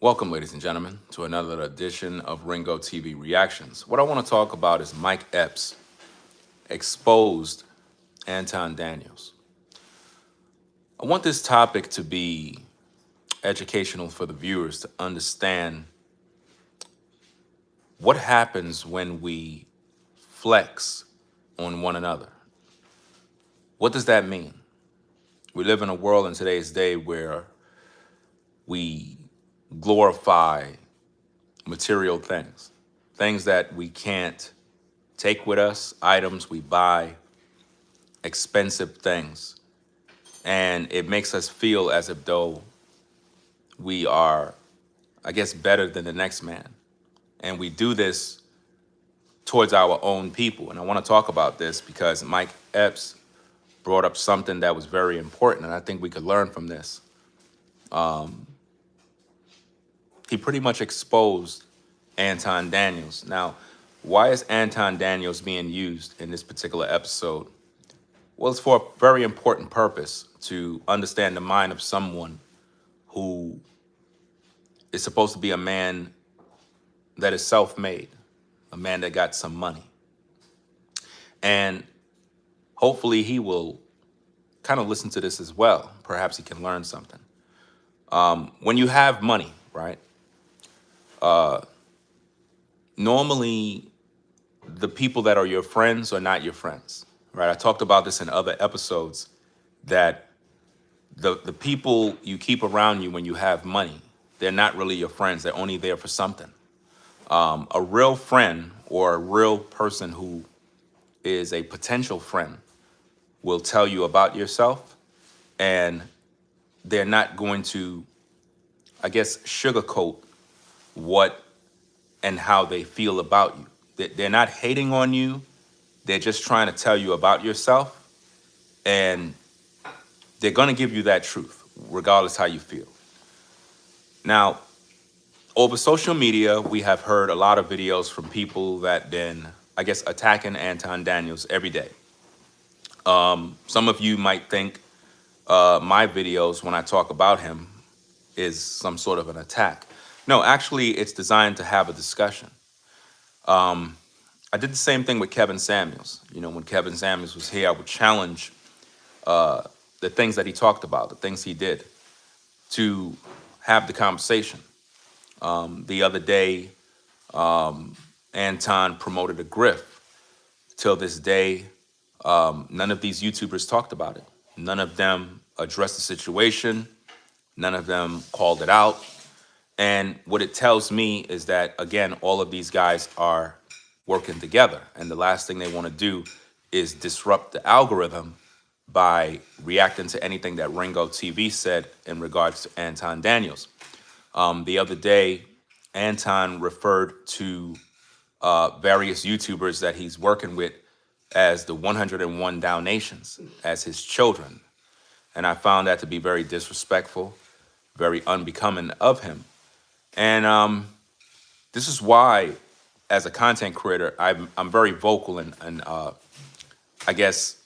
Welcome, ladies and gentlemen, to another edition of Ringo TV Reactions. What I want to talk about is Mike Epps exposed Anton Daniels. I want this topic to be educational for the viewers to understand what happens when we flex on one another. What does that mean? We live in a world in today's day where we glorify material things, things that we can't take with us, items we buy, expensive things. And it makes us feel as if though we are, I guess, better than the next man. And we do this towards our own people. And I want to talk about this because Mike Epps brought up something that was very important, and I think we could learn from this. He pretty much exposed Anton Daniels. Now, why is Anton Daniels being used in this particular episode? Well, it's for a very important purpose to understand the mind of someone who is supposed to be a man that is self-made, a man that got some money. And hopefully he will kind of listen to this as well. Perhaps he can learn something. When you have money, right? Normally the people that are your friends are not your friends, right? I talked about this in other episodes that the people you keep around you when you have money, they're not really your friends. They're only there for something. A real friend or a real person who is a potential friend will tell you about yourself, and they're not going to, I guess, sugarcoat what and how they feel about you. They're not hating on you. They're just trying to tell you about yourself, and they're going to give you that truth, regardless how you feel. Now, over social media, we have heard a lot of videos from people that been, I guess, attacking Anton Daniels every day. Some of you might think my videos, when I talk about him, is some sort of an attack. No, actually, it's designed to have a discussion. I did the same thing with Kevin Samuels. You know, when Kevin Samuels was here, I would challenge the things that he talked about, the things he did, to have the conversation. The other day, Anton promoted a grift. Till this day, none of these YouTubers talked about it. None of them addressed the situation. None of them called it out. And what it tells me is that, again, all of these guys are working together. And the last thing they want to do is disrupt the algorithm by reacting to anything that Ringo TV said in regards to Anton Daniels. The other day, Anton referred to various YouTubers that he's working with as the 101 Dalmatians, as his children. And I found that to be very disrespectful, very unbecoming of him. And this is why, as a content creator, I'm very vocal and I guess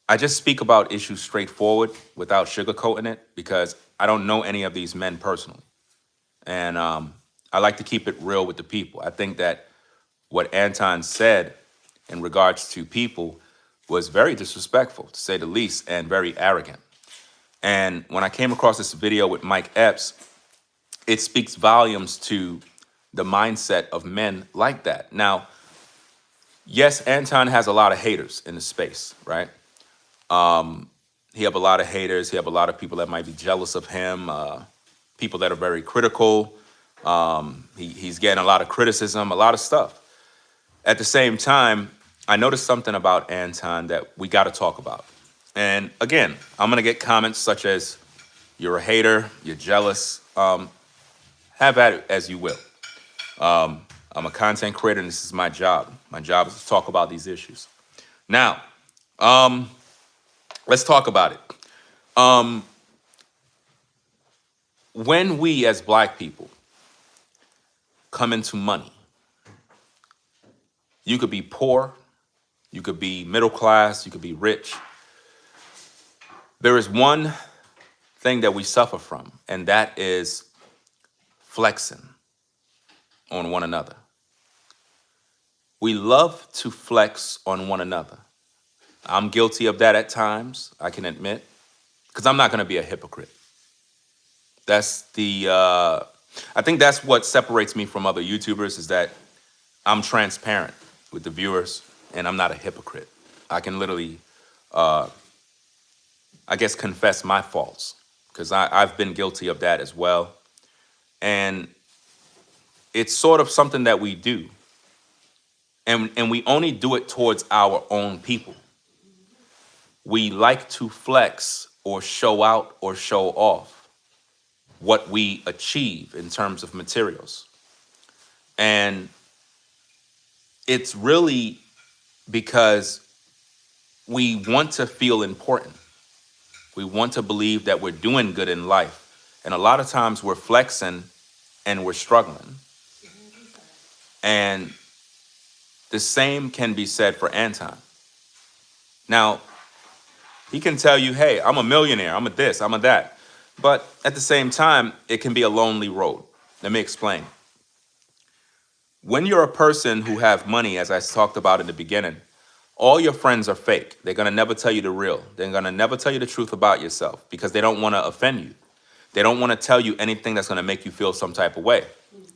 I just speak about issues straightforward without sugarcoating it, because I don't know any of these men personally. And I like to keep it real with the people. I think that what Anton said in regards to people was very disrespectful, to say the least, and very arrogant. And when I came across this video with Mike Epps, it speaks volumes to the mindset of men like that. Now, yes, Anton has a lot of haters in the space, right? He have a lot of haters. He have a lot of people that might be jealous of him, people that are very critical. He's getting a lot of criticism, a lot of stuff. At the same time, I noticed something about Anton that we got to talk about. And again, I'm going to get comments such as, you're a hater, you're jealous. Have at it as you will. I'm a content creator, and this is my job. My job is to talk about these issues. Now, let's talk about it. When we as Black people come into money, you could be poor, you could be middle class, you could be rich. There is one thing that we suffer from, and that is flexing on one another. We love to flex on one another. I'm guilty of that at times, I can admit, because I'm not going to be a hypocrite. That's I think that's what separates me from other YouTubers, is that I'm transparent with the viewers and I'm not a hypocrite. I can literally, I guess, confess my faults, because I've been guilty of that as well. And it's sort of something that we do. And we only do it towards our own people. We like to flex or show out or show off what we achieve in terms of materials. And it's really because we want to feel important. We want to believe that we're doing good in life. And a lot of times we're flexing and we're struggling. And the same can be said for Anton. Now, he can tell you, hey, I'm a millionaire, I'm a this, I'm a that. But at the same time, it can be a lonely road. Let me explain. When you're a person who have money, as I talked about in the beginning, all your friends are fake. They're going to never tell you the real. They're going to never tell you the truth about yourself, because they don't want to offend you. They don't want to tell you anything that's going to make you feel some type of way.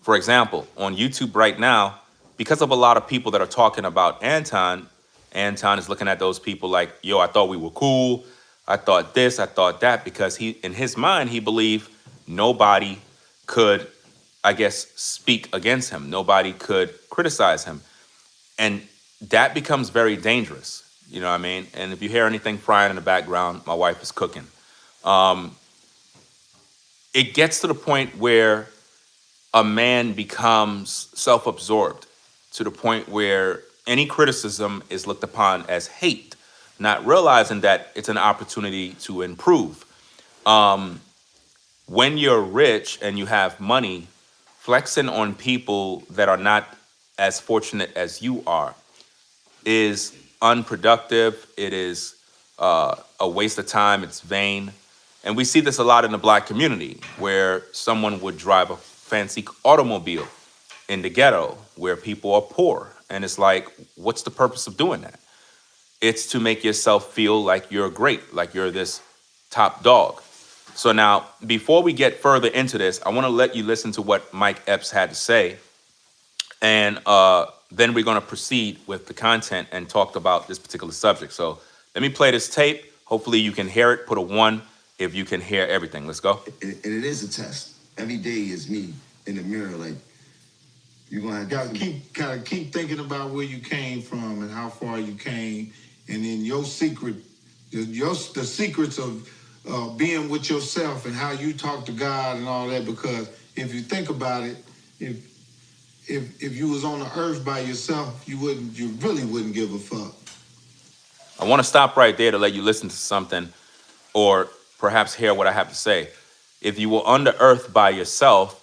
For example, on YouTube right now, because of a lot of people that are talking about Anton is looking at those people like, yo, I thought we were cool. I thought this, I thought that, because he, in his mind, he believed nobody could, I guess, speak against him. Nobody could criticize him. And that becomes very dangerous. You know what I mean? And if you hear anything frying in the background, my wife is cooking. It gets to the point where a man becomes self-absorbed, to the point where any criticism is looked upon as hate, not realizing that it's an opportunity to improve. When you're rich and you have money, flexing on people that are not as fortunate as you are is unproductive. It is a waste of time. It's vain. And we see this a lot in the Black community, where someone would drive a fancy automobile in the ghetto where people are poor. And it's like, what's the purpose of doing that? It's to make yourself feel like you're great, like you're this top dog. So now, before we get further into this, I want to let you listen to what Mike Epps had to say. And then we're going to proceed with the content and talk about this particular subject. So let me play this tape. Hopefully you can hear it. Put a 1 if you can hear everything. Let's go. And it is a test. Every day is me in the mirror, like, you're going to have to keep thinking about where you came from and how far you came. And then your secret, the secrets of being with yourself and how you talk to God and all that. Because if you think about it, if you was on the earth by yourself, you really wouldn't give a fuck. I want to stop right there to let you listen to something, or perhaps hear what I have to say. If you were on the earth by yourself,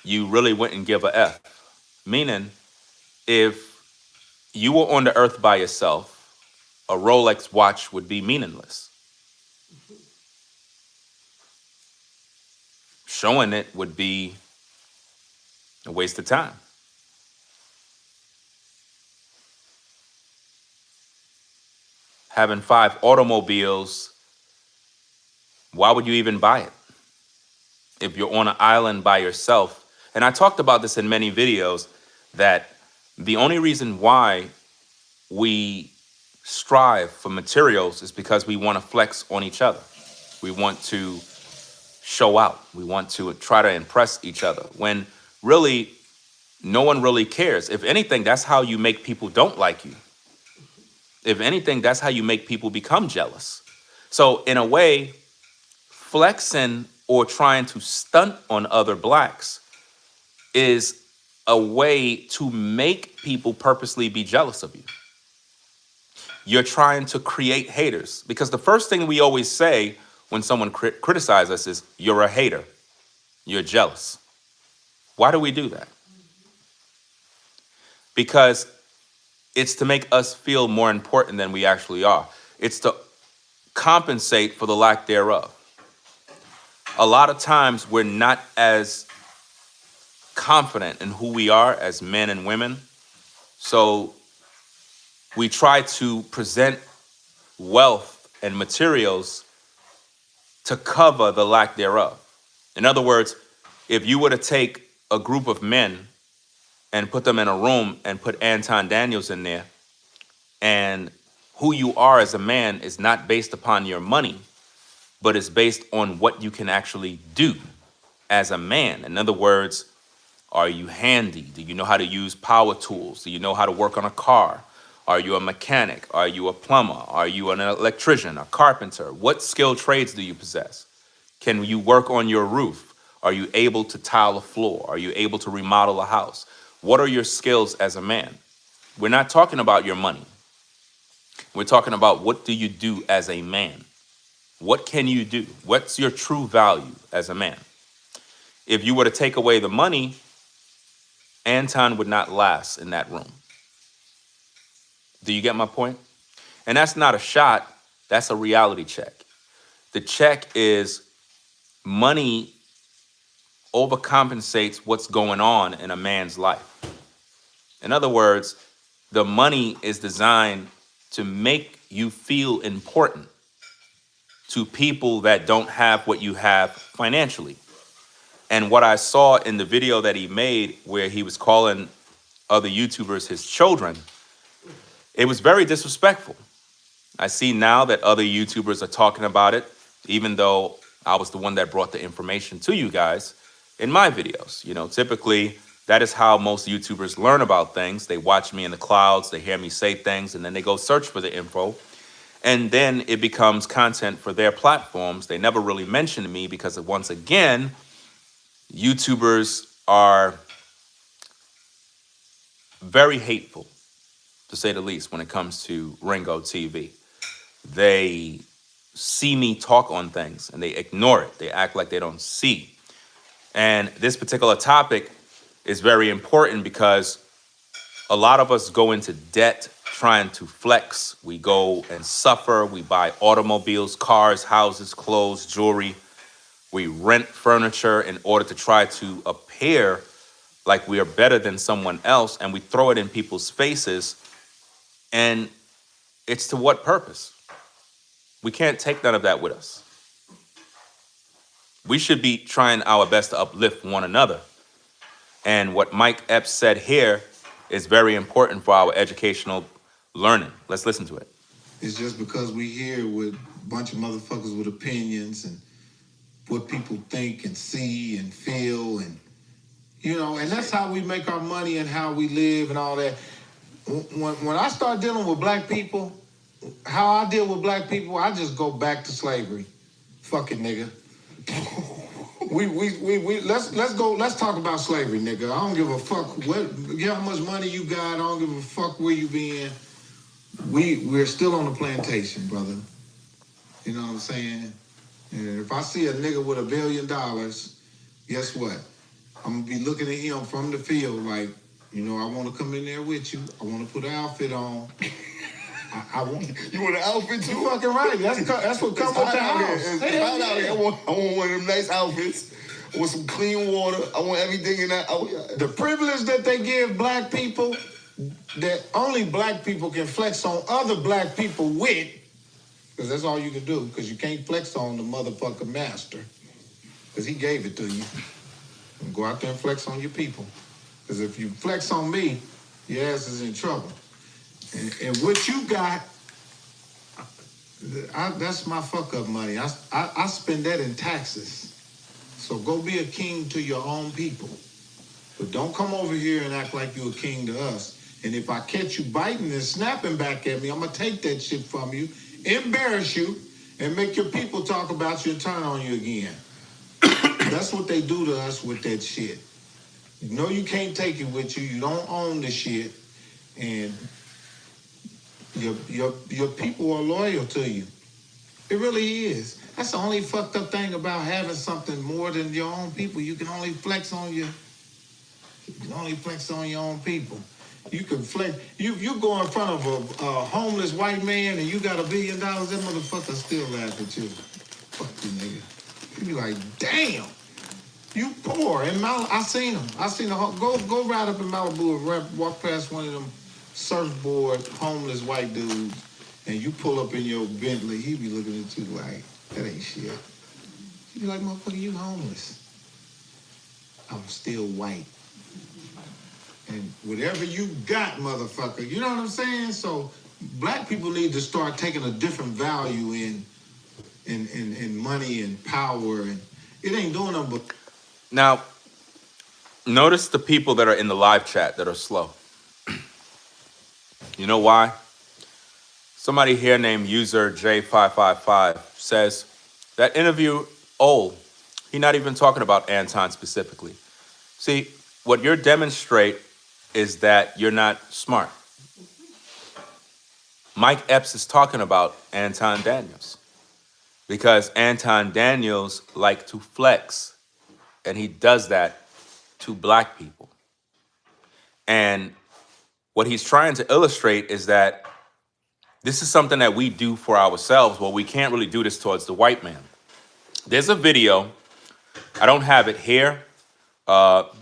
you really wouldn't give a F. Meaning, if you were on the earth by yourself, a Rolex watch would be meaningless. Showing it would be a waste of time. Having 5 automobiles, why would you even buy it? If you're on an island by yourself, and I talked about this in many videos, that the only reason why we strive for materials is because we want to flex on each other. We want to show out. We want to try to impress each other, when really no one really cares. If anything, that's how you make people don't like you. If anything, that's how you make people become jealous. So in a way, flexing or trying to stunt on other Blacks is a way to make people purposely be jealous of you. You're trying to create haters, because the first thing we always say when someone criticizes us is, you're a hater, you're jealous. Why do we do that? Because it's to make us feel more important than we actually are. It's to compensate for the lack thereof. A lot of times we're not as confident in who we are as men and women. So we try to present wealth and materials to cover the lack thereof. In other words, if you were to take a group of men and put them in a room and put Anton Daniels in there, and who you are as a man is not based upon your money, but it's based on what you can actually do as a man. In other words, are you handy? Do you know how to use power tools? Do you know how to work on a car? Are you a mechanic? Are you a plumber? Are you an electrician, a carpenter? What skilled trades do you possess? Can you work on your roof? Are you able to tile a floor? Are you able to remodel a house? What are your skills as a man? We're not talking about your money. We're talking about what do you do as a man? What can you do? What's your true value as a man? If you were to take away the money, Anton would not last in that room. Do you get my point? And that's not a shot, that's a reality check. The check is money overcompensates what's going on in a man's life. In other words, the money is designed to make you feel important to people that don't have what you have financially. And what I saw in the video that he made where he was calling other YouTubers his children, it was very disrespectful. I see now that other YouTubers are talking about it, even though I was the one that brought the information to you guys in my videos. You know, typically that is how most YouTubers learn about things. They watch me in the clouds, they hear me say things, and then they go search for the info. And then it becomes content for their platforms. They never really mention me because, once again, YouTubers are very hateful, to say the least, when it comes to Ringo TV. They see me talk on things and they ignore it. They act like they don't see. And this particular topic is very important because a lot of us go into debt trying to flex. We go and suffer. We buy automobiles, cars, houses, clothes, jewelry. We rent furniture in order to try to appear like we are better than someone else, and we throw it in people's faces. And it's to what purpose? We can't take none of that with us. We should be trying our best to uplift one another. And what Mike Epps said here is very important for our educational learning. Let's listen to it. It's just because we here with a bunch of motherfuckers with opinions and what people think and see and feel, and you know, and that's how we make our money and how we live and all that. When I start dealing with black people, how I deal with black people, I just go back to slavery. Fuck it, nigga. Let's talk about slavery, nigga. I don't give a fuck how much money you got. I don't give a fuck where you been. We're still on the plantation, brother. You know what I'm saying? And if I see a nigga with $1 billion, guess what? I'm gonna be looking at him from the field like, you know, I want to come in there with you. I want to put an outfit on. I want. You want an outfit too? You fucking right. That's what comes with the house. It's hot out here. I want one of them nice outfits. I want some clean water. I want everything in that. The privilege that they give black people, that only black people can flex on other black people with, because that's all you can do, because you can't flex on the motherfucking master, because he gave it to you. And go out there and flex on your people. Because if you flex on me, your ass is in trouble. And what you got, that's my fuck-up money. I spend that in taxes. So go be a king to your own people. But don't come over here and act like you're a king to us. And if I catch you biting and snapping back at me, I'm going to take that shit from you, embarrass you, and make your people talk about you and turn on you again. That's what they do to us with that shit. You know you can't take it with you. You don't own the shit. And your people are loyal to you. It really is. That's the only fucked up thing about having something more than your own people. You can only flex on your own people. You can flex. You go in front of a homeless white man and you got $1 billion. That motherfucker still laugh at you. Fuck you, nigga. You be like, damn. You poor in Mal. I seen them. I seen the go ride up in Malibu and walk past one of them surfboard homeless white dudes, and you pull up in your Bentley. He be looking at you like that ain't shit. He be like, motherfucker, you homeless. I'm still white. And whatever you got, motherfucker, you know what I'm saying? So black people need to start taking a different value in money and power, and it ain't doing nothing but. Now, notice the people that are in the live chat that are slow. You know why? Somebody here named user J555 says that interview old. He's not even talking about Anton specifically. See, what you're demonstrate is that you're not smart. Mike Epps is talking about Anton Daniels because Anton Daniels like to flex, and he does that to black people. And what he's trying to illustrate is that this is something that we do for ourselves. Well, we can't really do this towards the white man. There's a video. I don't have it here.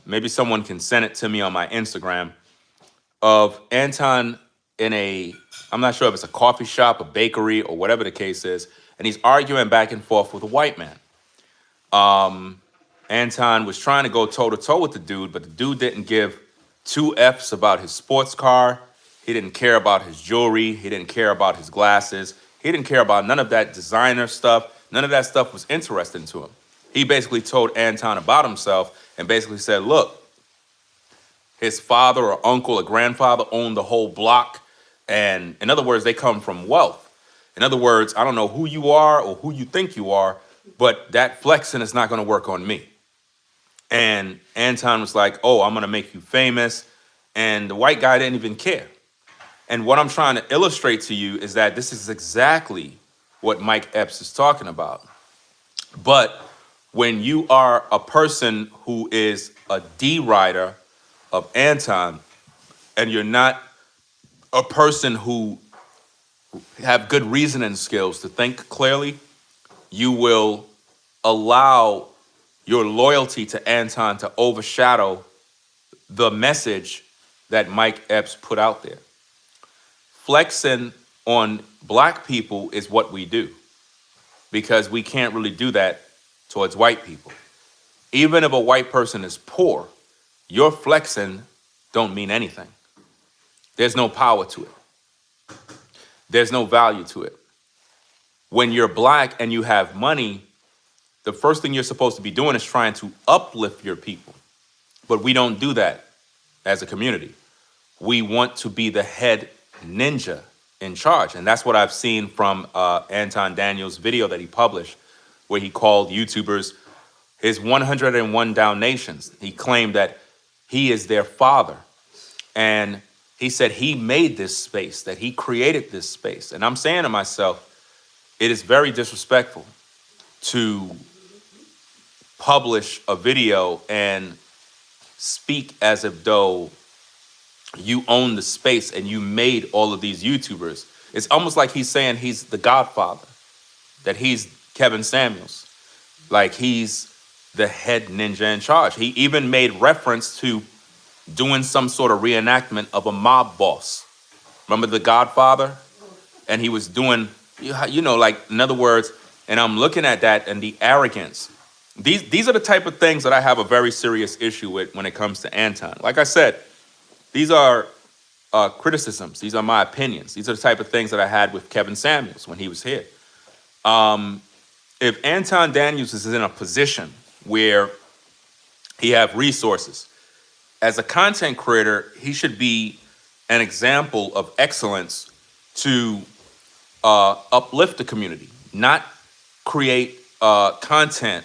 Maybe someone can send it to me on my Instagram of Anton in I'm not sure if it's a coffee shop, a bakery, or whatever the case is, and he's arguing back and forth with a white man. Anton was trying to go toe-to-toe with the dude, but the dude didn't give two F's about his sports car. He didn't care about his jewelry. He didn't care about his glasses. He didn't care about none of that designer stuff. None of that stuff was interesting to him. He basically told Anton about himself and basically said, look, his father or uncle or grandfather owned the whole block. And in other words, they come from wealth. In other words, I don't know who you are or who you think you are, but that flexing is not going to work on me. And Anton was like, oh, I'm going to make you famous. And the white guy didn't even care. And what I'm trying to illustrate to you is that this is exactly what Mike Epps is talking about. But when you are a person who is a D-rider of Anton, and you're not a person who have good reasoning skills to think clearly, you will allow your loyalty to Anton to overshadow the message that Mike Epps put out there. Flexing on black people is what we do because we can't really do that towards white people. Even if a white person is poor, your flexing don't mean anything. There's no power to it. There's no value to it. When you're black and you have money, the first thing you're supposed to be doing is trying to uplift your people. But we don't do that as a community. We want to be the head ninja in charge. And that's what I've seen from Anton Daniels' video that he published, where he called YouTubers his 101 Dalmatians. He claimed that he is their father. And he said he made this space, that he created this space. And I'm saying to myself, it is very disrespectful to publish a video and speak as if though you own the space and you made all of these YouTubers. It's almost like he's saying he's the Godfather, that he's Kevin Samuels, like he's the head ninja in charge. He even made reference to doing some sort of reenactment of a mob boss. Remember The Godfather? And he was doing, like, in other words, and I'm looking at that and the arrogance. These are the type of things that I have a very serious issue with when it comes to Anton. Like I said, these are criticisms. These are my opinions. These are the type of things that I had with Kevin Samuels when he was here. If Anton Daniels is in a position where he have resources, as a content creator, he should be an example of excellence to uplift the community, not create content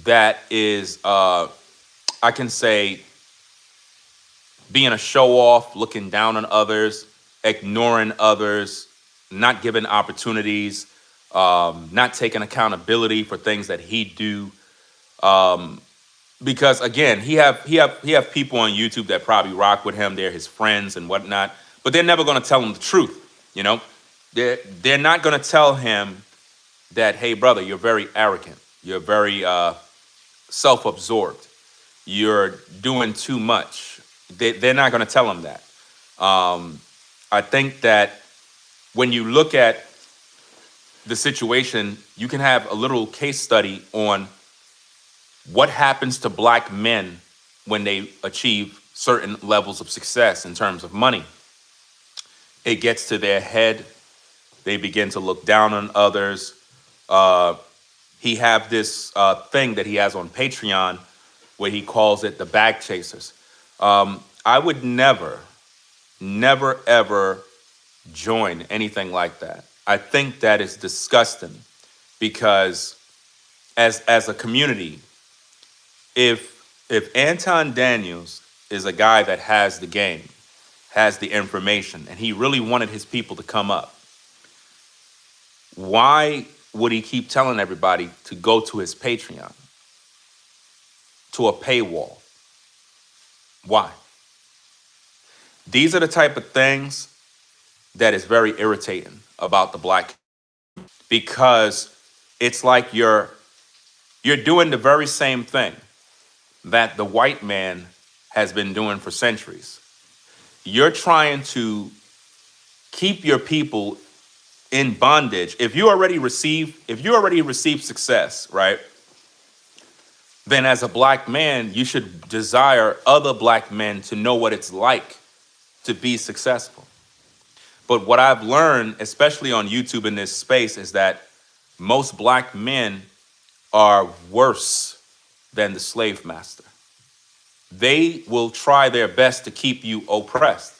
that is, I can say, being a show off, looking down on others, ignoring others, not giving opportunities, not taking accountability for things that he do. Because again, he have people on YouTube that probably rock with him. They're his friends and whatnot, but they're never going to tell him the truth. They're not going to tell him that, hey brother, you're very arrogant. You're very self-absorbed. You're doing too much. They're not going to tell them that. I think that when you look at the situation, you can have a little case study on what happens to black men when they achieve certain levels of success in terms of money. It gets to their head. They begin to look down on others. He have this thing that he has on Patreon where he calls it the bag chasers. I would never, ever join anything like that. I think that is disgusting because as a community, if Anton Daniels is a guy that has the game, has the information, and he really wanted his people to come up, why would he keep telling everybody to go to his Patreon, to a paywall? Why? These are the type of things that is very irritating about the black, because it's like you're doing the very same thing that the white man has been doing for centuries. You're trying to keep your people in bondage. If you already receive success, right? Then as a black man, you should desire other black men to know what it's like to be successful. But what I've learned, especially on YouTube in this space, is that most black men are worse than the slave master. They will try their best to keep you oppressed.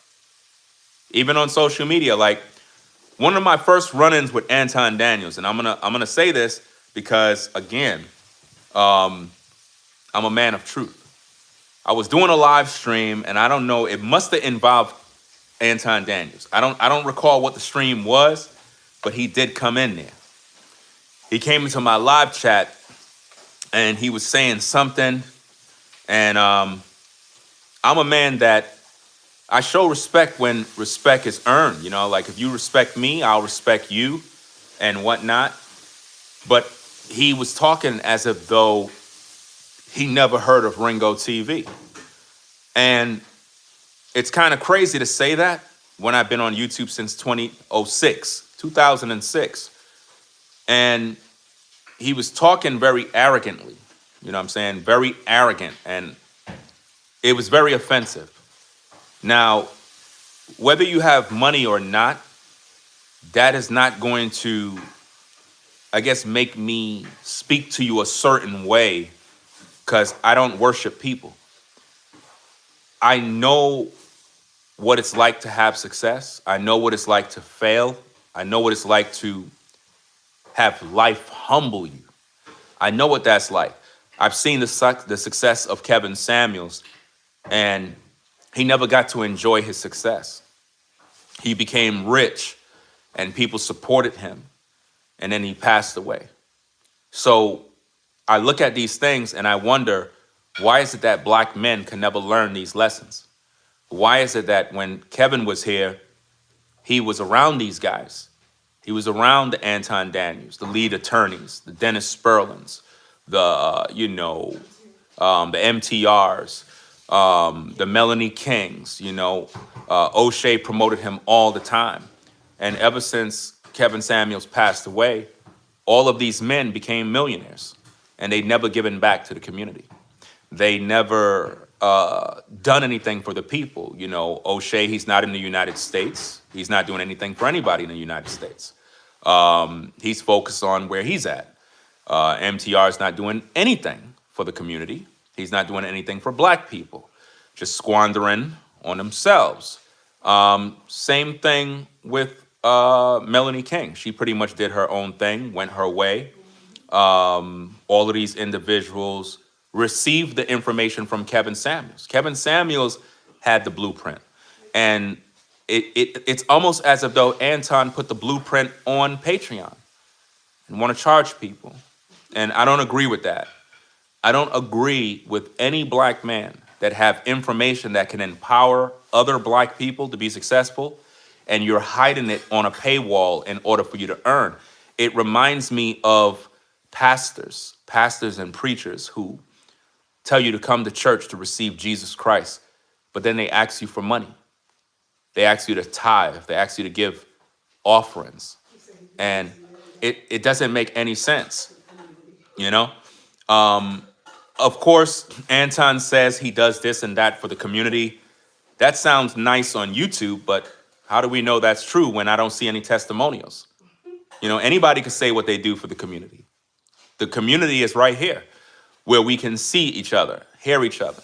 Even on social media, like one of my first run-ins with Anton Daniels, and I'm gonna say this because again, I'm a man of truth. I was doing a live stream, and I don't know, it must have involved Anton Daniels. I don't recall what the stream was, but he did come in there. He came into my live chat, and he was saying something, and I'm a man that I show respect when respect is earned. You know, like if you respect me, I'll respect you and whatnot. But he was talking as if though he never heard of Ringo TV. And it's kind of crazy to say that when I've been on YouTube since 2006. And he was talking very arrogantly, you know what I'm saying? Very arrogant. And it was very offensive. Now, whether you have money or not, that is not going to, I guess, make me speak to you a certain way, because I don't worship people. I know what it's like to have success. I know what it's like to fail. I know what it's like to have life humble you. I know what that's like. I've seen the success of Kevin Samuels, and he never got to enjoy his success. He became rich, and people supported him, and then he passed away. So I look at these things, and I wonder, why is it that black men can never learn these lessons? Why is it that when Kevin was here, he was around these guys? He was around the Anton Daniels, the lead attorneys, the Dennis Sperlins, the MTRs, the Melanie Kings. O'Shea promoted him all the time. And ever since Kevin Samuels passed away, all of these men became millionaires, and they never given back to the community. They never done anything for the people. O'Shea, he's not in the United States. He's not doing anything for anybody in the United States. He's focused on where he's at. MTR is not doing anything for the community. He's not doing anything for black people, just squandering on themselves. Same thing with Melanie King. She pretty much did her own thing, went her way. All of these individuals received the information from Kevin Samuels. Kevin Samuels had the blueprint. And it's almost as if though Anton put the blueprint on Patreon and want to charge people. And I don't agree with that. I don't agree with any black man that have information that can empower other black people to be successful, and you're hiding it on a paywall in order for you to earn. It reminds me of pastors and preachers who tell you to come to church to receive Jesus Christ, but then they ask you for money. They ask you to tithe. They ask you to give offerings. And it doesn't make any sense, you know? Of course, Anton says he does this and that for the community. That sounds nice on YouTube, but how do we know that's true when I don't see any testimonials? You know, anybody can say what they do for the community. The community is right here where we can see each other, hear each other.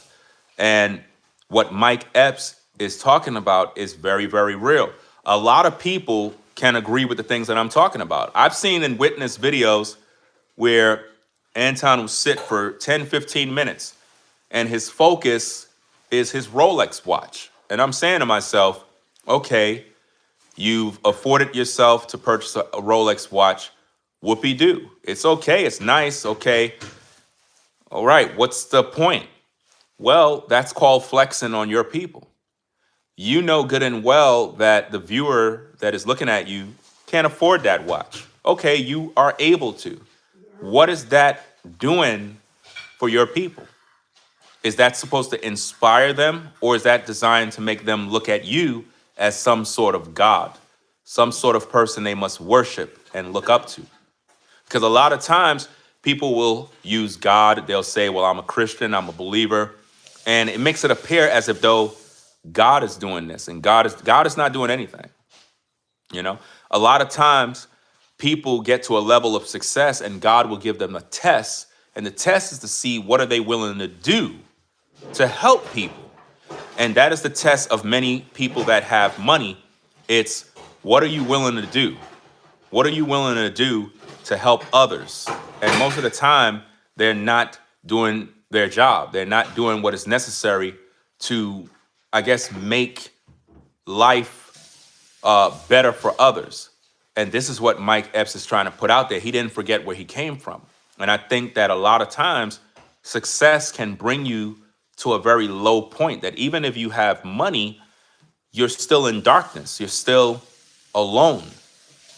And what Mike Epps is talking about is very, very real. A lot of people can agree with the things that I'm talking about. I've seen and witnessed videos where Anton will sit for 10, 15 minutes and his focus is his Rolex watch. And I'm saying to myself, okay, you've afforded yourself to purchase a Rolex watch. Whoopee-doo. It's okay. It's nice. Okay. All right. What's the point? Well, that's called flexing on your people. You know good and well that the viewer that is looking at you can't afford that watch. Okay, you are able to. What is that doing for your people? Is that supposed to inspire them, or is that designed to make them look at you as some sort of God, some sort of person they must worship and look up to? Because a lot of times people will use God. They'll say, well, I'm a Christian, I'm a believer. And it makes it appear as if though God is doing this and God is not doing anything. You know, a lot of times people get to a level of success and God will give them a test. And the test is to see what are they willing to do to help people. And that is the test of many people that have money. It's what are you willing to do? What are you willing to do to help others? And most of the time, they're not doing their job. They're not doing what is necessary to, I guess, make life better for others. And this is what Mike Epps is trying to put out there. He didn't forget where he came from. And I think that a lot of times, success can bring you to a very low point, that even if you have money, you're still in darkness. You're still alone.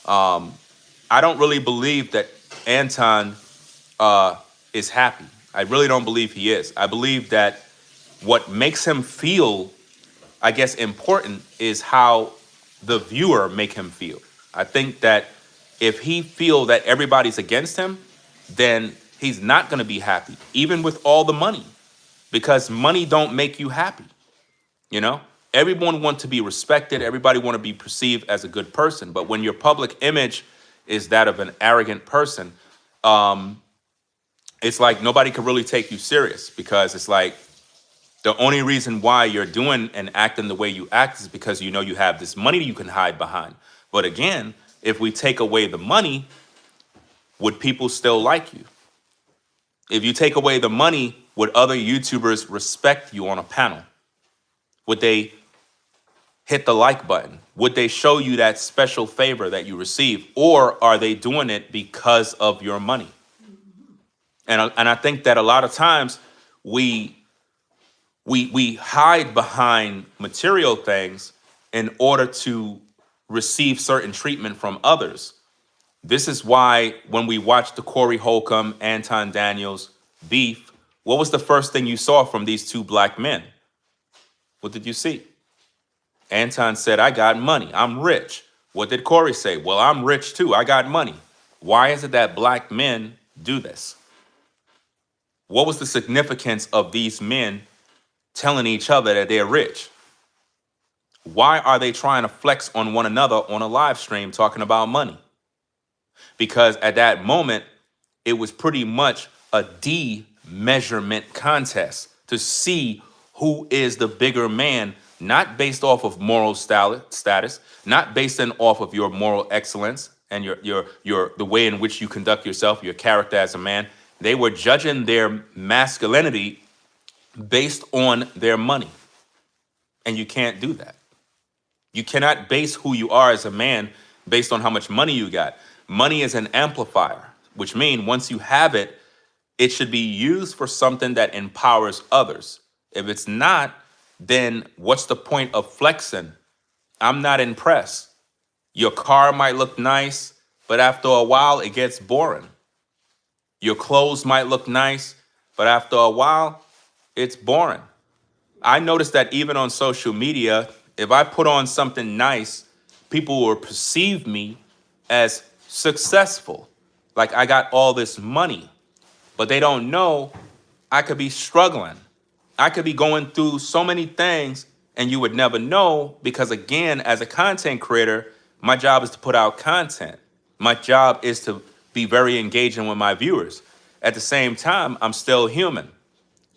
I don't really believe that Anton is happy. I really don't believe he is. I believe that what makes him feel, I guess, important is how the viewer make him feel. I think that if he feel that everybody's against him, then he's not going to be happy, even with all the money, because money don't make you happy. You know, everyone wants to be respected. Everybody want to be perceived as a good person. But when your public image is that of an arrogant person, it's like nobody can really take you serious, because it's like the only reason why you're doing and acting the way you act is because you know you have this money you can hide behind. But again, if we take away the money, would people still like you? If you take away the money, would other YouTubers respect you on a panel? Would they hit the like button? Would they show you that special favor that you receive? Or are they doing it because of your money? And I think that a lot of times we hide behind material things in order to receive certain treatment from others. This is why when we watched the Corey Holcomb, Anton Daniels beef, what was the first thing you saw from these two black men? What did you see? Anton said, I got money. I'm rich. What did Corey say? Well, I'm rich too. I got money. Why is it that black men do this? What was the significance of these men telling each other that they're rich? Why are they trying to flex on one another on a live stream talking about money? Because at that moment, it was pretty much a de-measurement contest to see who is the bigger man, not based off of moral status, not based off of your moral excellence and your the way in which you conduct yourself, your character as a man. They were judging their masculinity based on their money. And you can't do that. You cannot base who you are as a man based on how much money you got. Money is an amplifier, which means once you have it, it should be used for something that empowers others. If it's not, then what's the point of flexing? I'm not impressed. Your car might look nice, but after a while, it gets boring. Your clothes might look nice, but after a while, It's boring. I noticed that even on social media, if I put on something nice, people will perceive me as successful. Like I got all this money, but they don't know I could be struggling. I could be going through so many things and you would never know because, again, as a content creator, my job is to put out content. My job is to be very engaging with my viewers. At the same time, I'm still human.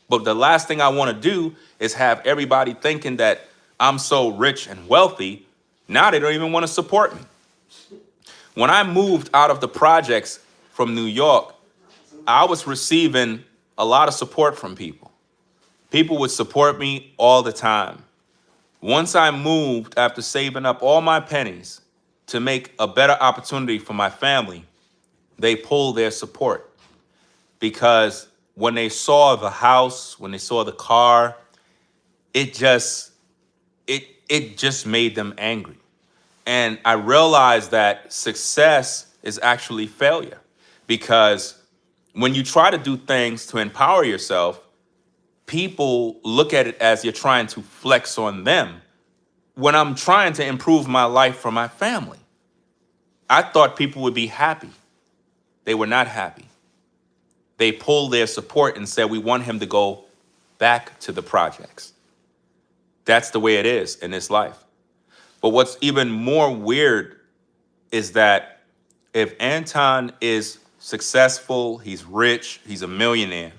But the last thing I want to do is have everybody thinking that I'm so rich and wealthy. Now they don't even want to support me. When I moved out of the projects from New York, I was receiving a lot of support from people. People would support me all the time. Once I moved, after saving up all my pennies to make a better opportunity for my family, they pulled their support because when they saw the house, when they saw the car, it just made them angry. And I realized that success is actually failure because when you try to do things to empower yourself, people look at it as you're trying to flex on them when I'm trying to improve my life for my family. I thought people would be happy. They were not happy. They pulled their support and said, we want him to go back to the projects. That's the way it is in this life. But what's even more weird is that if Anton is successful, he's rich, he's a millionaire,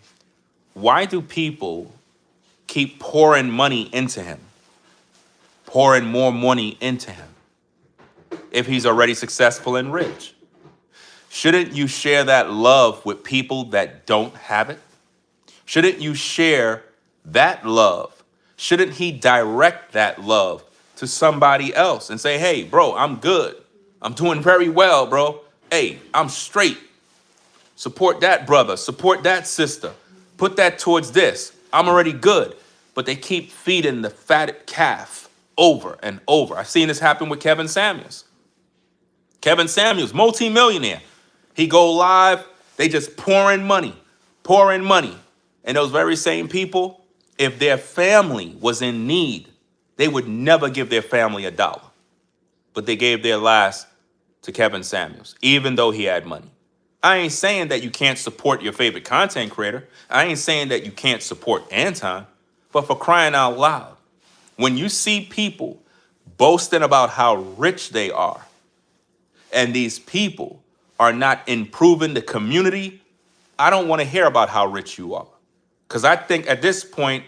why do people keep pouring money into him, pouring more money into him if he's already successful and rich? Shouldn't you share that love with people that don't have it? Shouldn't you share that love? Shouldn't he direct that love to somebody else and say, hey, bro, I'm good. I'm doing very well, bro. Hey, I'm straight. Support that brother. Support that sister. Put that towards this. I'm already good. But they keep feeding the fatted calf over and over. I've seen this happen with Kevin Samuels. Kevin Samuels, multi-millionaire. He go live, they just pouring money. And those very same people, if their family was in need, they would never give their family $1. But they gave their last to Kevin Samuels, even though he had money. I ain't saying that you can't support your favorite content creator. I ain't saying that you can't support Anton. But for crying out loud, when you see people boasting about how rich they are, and these people are not improving the community, I don't want to hear about how rich you are. Because I think at this point,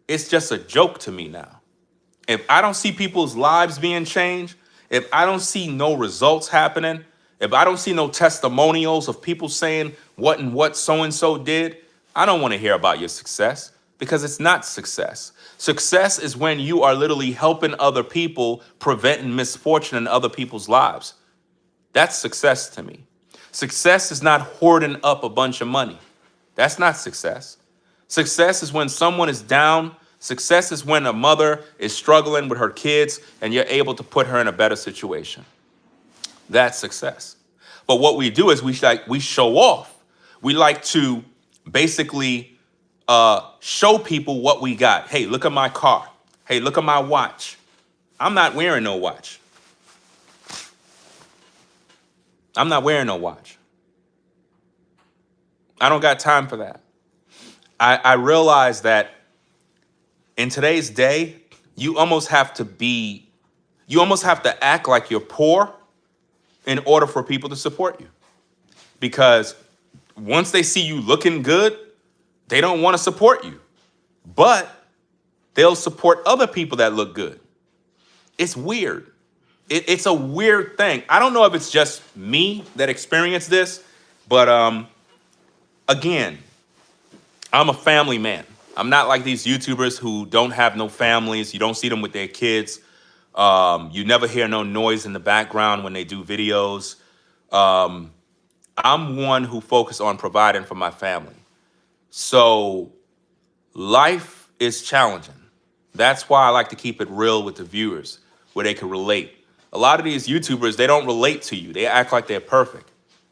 it's just a joke to me now. If I don't see people's lives being changed, if I don't see no results happening, if I don't see no testimonials of people saying what and what so-and-so did, I don't want to hear about your success because it's not success. Success is when you are literally helping other people, preventing misfortune in other people's lives. That's success to me. Success is not hoarding up a bunch of money. That's not success. Success is when someone is down. Success is when a mother is struggling with her kids and you're able to put her in a better situation. That's success. But what we do is we show off. We like to basically show people what we got. Hey, look at my car. Hey, look at my watch. I'm not wearing no watch. I'm not wearing no watch. I don't got time for that. I realize that in today's day, you almost have to act like you're poor in order for people to support you. Because once they see you looking good, they don't want to support you. But they'll support other people that look good. It's weird. It's a weird thing. I don't know if it's just me that experienced this, but again, I'm a family man. I'm not like these YouTubers who don't have no families. You don't see them with their kids. You never hear no noise in the background when they do videos. I'm one who focuses on providing for my family. So life is challenging. That's why I like to keep it real with the viewers, where they can relate. A lot of these YouTubers, they don't relate to you. They act like they're perfect.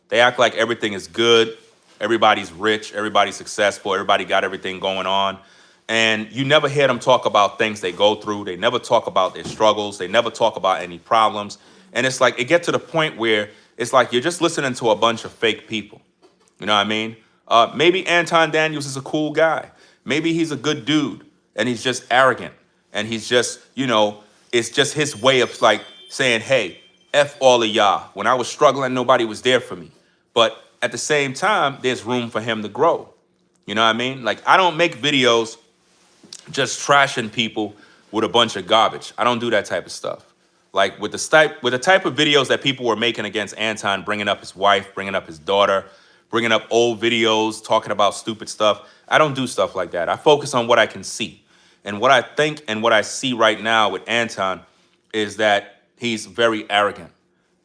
They act like everything is good. Everybody's rich. Everybody's successful. Everybody got everything going on. And you never hear them talk about things they go through. They never talk about their struggles. They never talk about any problems. And it's like it gets to the point where it's like you're just listening to a bunch of fake people. You know what I mean? Maybe Anton Daniels is a cool guy. Maybe he's a good dude and he's just arrogant. And he's just, it's just his way of like saying, hey, F all of y'all. When I was struggling, nobody was there for me. But at the same time, there's room for him to grow. You know what I mean? Like, I don't make videos just trashing people with a bunch of garbage. I don't do that type of stuff. Like with the type of videos that people were making against Anton, bringing up his wife, bringing up his daughter, bringing up old videos, talking about stupid stuff. I don't do stuff like that. I focus on what I can see. And what I think and what I see right now with Anton is that he's very arrogant.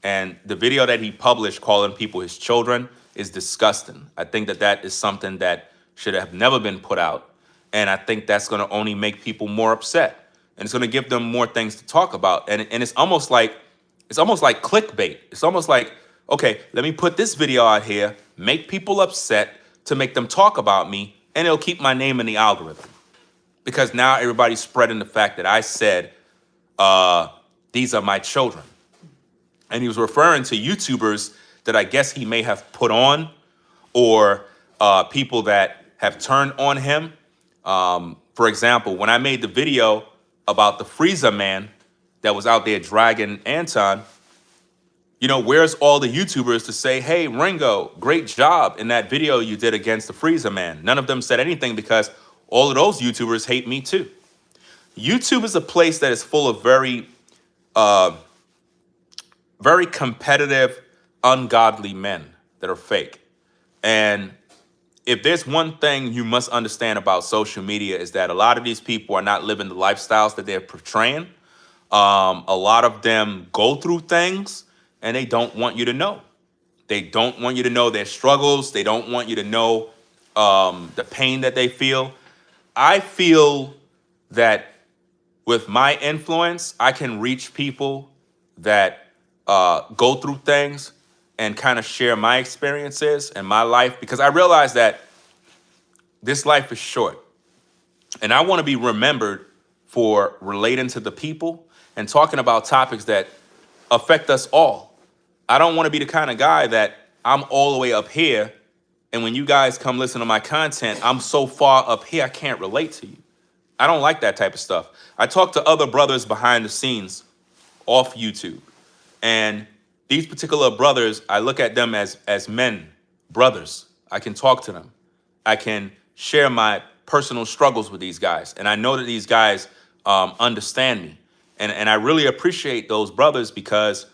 And the video that he published calling people his children is disgusting. I think that that is something that should have never been put out. And I think that's going to only make people more upset. And it's going to give them more things to talk about. And it's almost like clickbait. It's almost like, okay, let me put this video out here, make people upset to make them talk about me, and it'll keep my name in the algorithm. Because now everybody's spreading the fact that I said, these are my children. And he was referring to YouTubers that I guess he may have put on, or people that have turned on him. For example, when I made the video about the Freezer Man that was out there dragging Anton, where's all the YouTubers to say, hey, Ringo, great job in that video you did against the Freezer Man? None of them said anything because all of those YouTubers hate me too. YouTube is a place that is full of very competitive, ungodly men that are fake. And if there's one thing you must understand about social media is that a lot of these people are not living the lifestyles that they're portraying. A lot of them go through things and they don't want you to know. They don't want you to know their struggles. They don't want you to know the pain that they feel. I feel that with my influence, I can reach people that go through things and kind of share my experiences and my life, because I realize that this life is short. And I want to be remembered for relating to the people and talking about topics that affect us all. I don't want to be the kind of guy that I'm all the way up here, and when you guys come listen to my content, I'm so far up here I can't relate to you. I don't like that type of stuff. I talk to other brothers behind the scenes off YouTube. And these particular brothers, I look at them as men, brothers. I can talk to them. I can share my personal struggles with these guys. And I know that these guys understand me. And I really appreciate those brothers because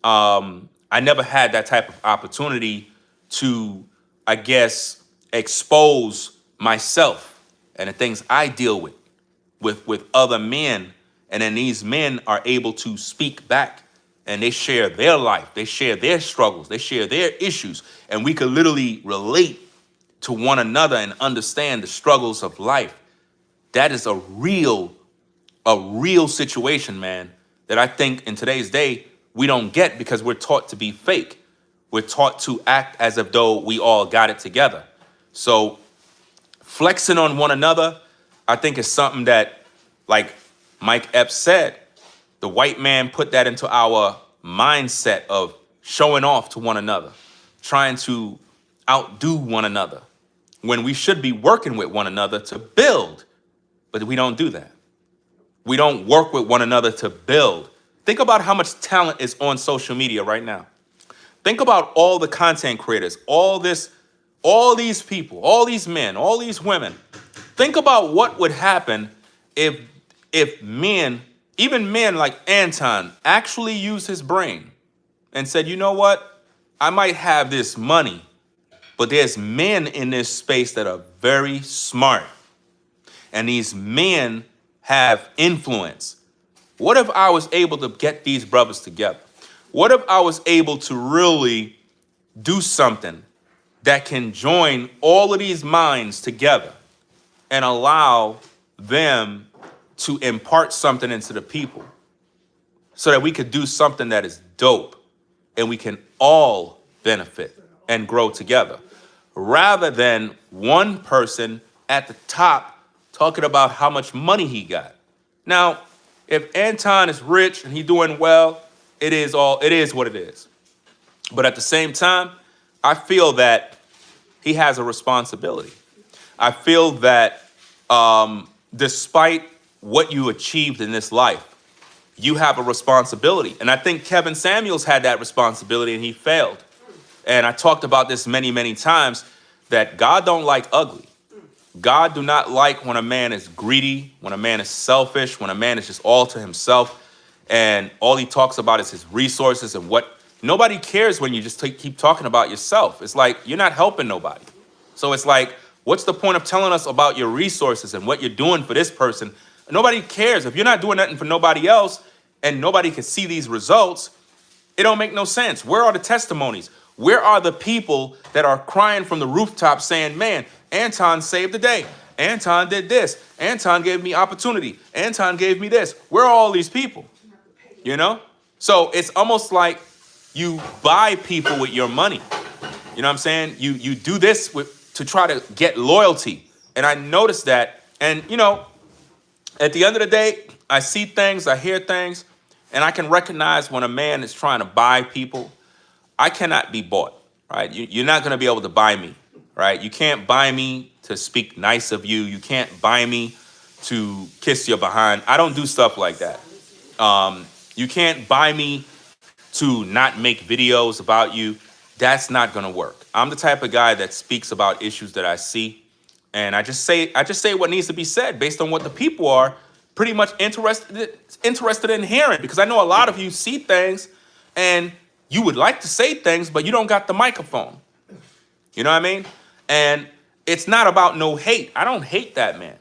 I never had that type of opportunity to, I guess, expose myself and the things I deal with other men. And then these men are able to speak back. And they share their life, they share their struggles, they share their issues. And we could literally relate to one another and understand the struggles of life. That is a real situation, man, that I think in today's day, we don't get because we're taught to be fake. We're taught to act as if though we all got it together. So flexing on one another, I think is something that, like Mike Epps said, the white man put that into our mindset of showing off to one another, trying to outdo one another, when we should be working with one another to build. But we don't do that. We don't work with one another to build. Think about how much talent is on social media right now. Think about all the content creators, all these people, all these men, all these women. Think about what would happen if men, even men like Anton, actually used his brain and said, you know what? I might have this money, but there's men in this space that are very smart. And these men have influence. What if I was able to get these brothers together? What if I was able to really do something that can join all of these minds together and allow them to impart something into the people so that we could do something that is dope and we can all benefit and grow together, rather than one person at the top talking about how much money he got. Now, if Anton is rich and he's doing well, it is what it is. But at the same time, I feel that he has a responsibility. I feel that despite what you achieved in this life, you have a responsibility. And I think Kevin Samuels had that responsibility and he failed. And I talked about this many, many times, that God don't like ugly. God do not like when a man is greedy, when a man is selfish, when a man is just all to himself. And all he talks about is his resources and what nobody cares when you just keep talking about yourself. It's like you're not helping nobody. So it's like, what's the point of telling us about your resources and what you're doing for this person? Nobody cares. If you're not doing nothing for nobody else and nobody can see these results, it don't make no sense. Where are the testimonies? Where are the people that are crying from the rooftop saying, man, Anton saved the day. Anton did this. Anton gave me opportunity. Anton gave me this. Where are all these people? You know? So it's almost like you buy people with your money. You know what I'm saying? You do this to try to get loyalty. And I noticed that. And, you know, at the end of the day, I see things, I hear things, and I can recognize when a man is trying to buy people. I cannot be bought, right? You're not going to be able to buy me, right? You can't buy me to speak nice of you. You can't buy me to kiss your behind. I don't do stuff like that. You can't buy me to not make videos about you. That's not going to work. I'm the type of guy that speaks about issues that I see, and I just say what needs to be said based on what the people are pretty much interested in hearing. Because I know a lot of you see things and you would like to say things, but you don't got the microphone. You know what I mean? And it's not about no hate. I don't hate that man.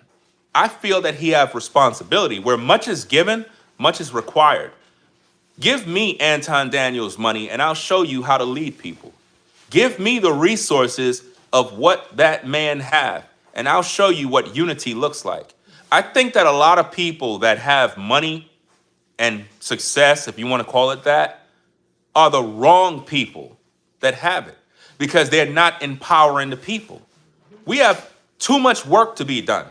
I feel that he have responsibility. Where much is given, much is required. Give me Anton Daniels money and I'll show you how to lead people. Give me the resources of what that man have and I'll show you what unity looks like. I think that a lot of people that have money and success, if you want to call it that, are the wrong people that have it because they're not empowering the people. We have too much work to be done.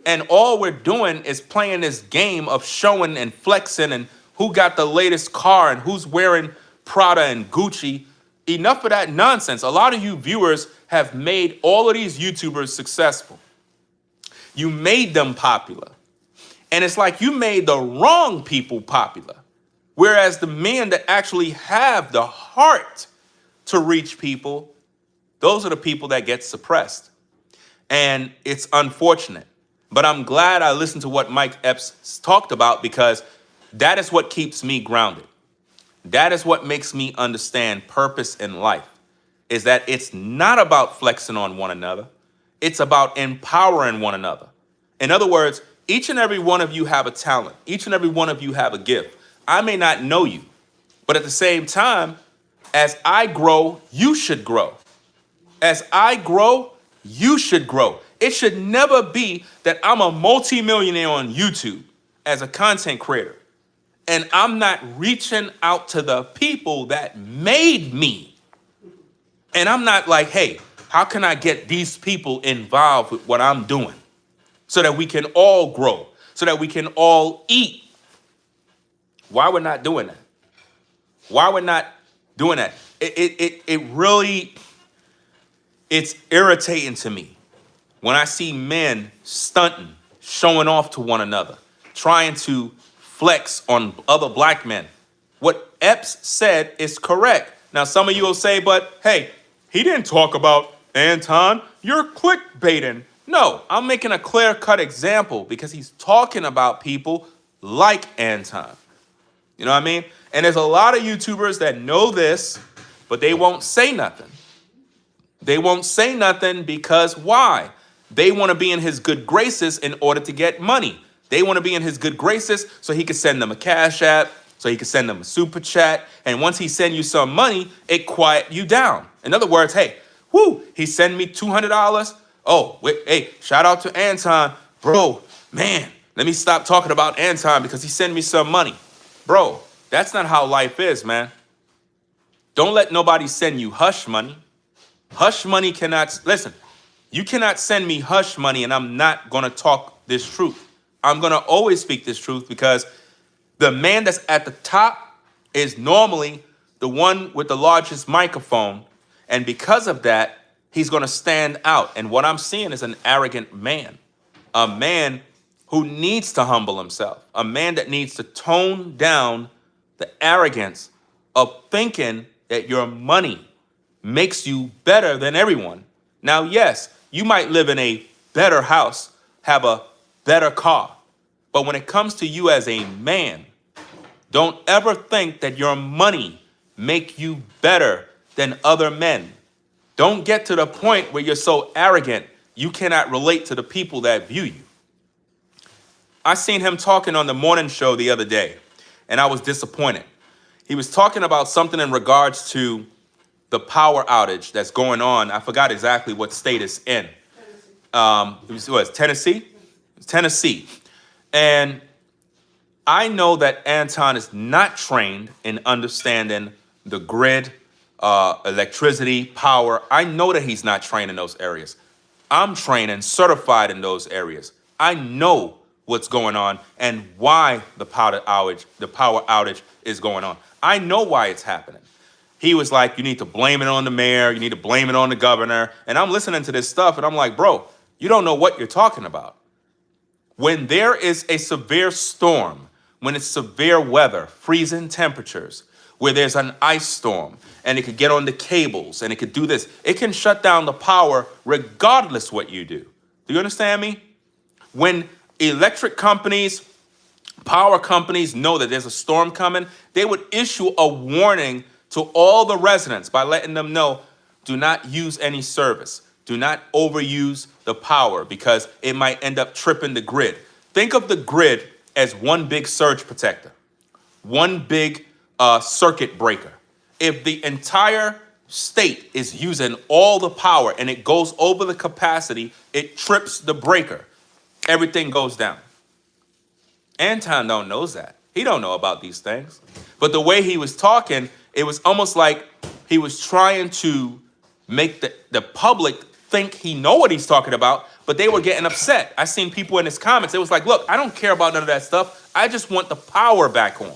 And all we're doing is playing this game of showing and flexing and who got the latest car and who's wearing Prada and Gucci. Enough of that nonsense. A lot of you viewers have made all of these YouTubers successful. You made them popular. And it's like you made the wrong people popular. Whereas the men that actually have the heart to reach people, those are the people that get suppressed. And it's unfortunate. But I'm glad I listened to what Mike Epps talked about because that is what keeps me grounded. That is what makes me understand purpose in life, is that it's not about flexing on one another. It's about empowering one another. In other words, each and every one of you have a talent. Each and every one of you have a gift. I may not know you, but at the same time, as I grow, you should grow. As I grow, you should grow. It should never be that I'm a multimillionaire on YouTube as a content creator, and I'm not reaching out to the people that made me. And I'm not like, hey, how can I get these people involved with what I'm doing so that we can all grow, so that we can all eat? Why we're not doing that? Why we're not doing that? It really, it's irritating to me when I see men stunting, showing off to one another, trying to flex on other black men. What Epps said is correct. Now, some of you will say, but hey, he didn't talk about Anton. You're clickbaiting. No, I'm making a clear-cut example because he's talking about people like Anton. You know what I mean? And there's a lot of YouTubers that know this, but they won't say nothing. They won't say nothing because why? They want to be in his good graces in order to get money. They want to be in his good graces so he can send them a Cash App, so he can send them a super chat. And once he send you some money, it quiet you down. In other words, hey, he send me $200. Oh, wait, hey, shout out to Anton. Bro, man, let me stop talking about Anton because he sent me some money. Bro, that's not how life is, man. Don't let nobody send you hush money. Hush money cannot, listen, You cannot send me hush money and I'm not going to talk this truth. I'm going to always speak this truth because the man that's at the top is normally the one with the largest microphone. And because of that, he's going to stand out. And what I'm seeing is an arrogant man, a man who needs to humble himself, a man that needs to tone down the arrogance of thinking that your money makes you better than everyone. Now, yes, you might live in a better house, have a better car, but when it comes to you as a man, don't ever think that your money make you better than other men. Don't get to the point where you're so arrogant you cannot relate to the people that view you. I seen him talking on the morning show the other day, and I was disappointed. He was talking about something in regards to the power outage that's going on. I forgot exactly what state it's in. It was Tennessee? Tennessee. And I know that Anton is not trained in understanding the grid, electricity, power. I know that he's not trained in those areas. I'm trained and certified in those areas. I know what's going on and why the power outage is going on. I know why it's happening. He was like, you need to blame it on the mayor. You need to blame it on the governor. And I'm listening to this stuff and I'm like, bro, you don't know what you're talking about. When there is a severe storm, when it's severe weather, freezing temperatures, where there's an ice storm and it could get on the cables and it could do this, it can shut down the power regardless what you do. Do you understand me? When electric companies, power companies know that there's a storm coming, they would issue a warning to all the residents by letting them know, do not use any service. Do not overuse the power because it might end up tripping the grid. Think of the grid as one big surge protector, one big circuit breaker. If the entire state is using all the power and it goes over the capacity, it trips the breaker. Everything goes down. Anton don't knows that. He don't know about these things. But the way he was talking, it was almost like he was trying to make the public think he know what he's talking about, but they were getting upset. I seen people in his comments. It was like, look, I don't care about none of that stuff. I just want the power back on.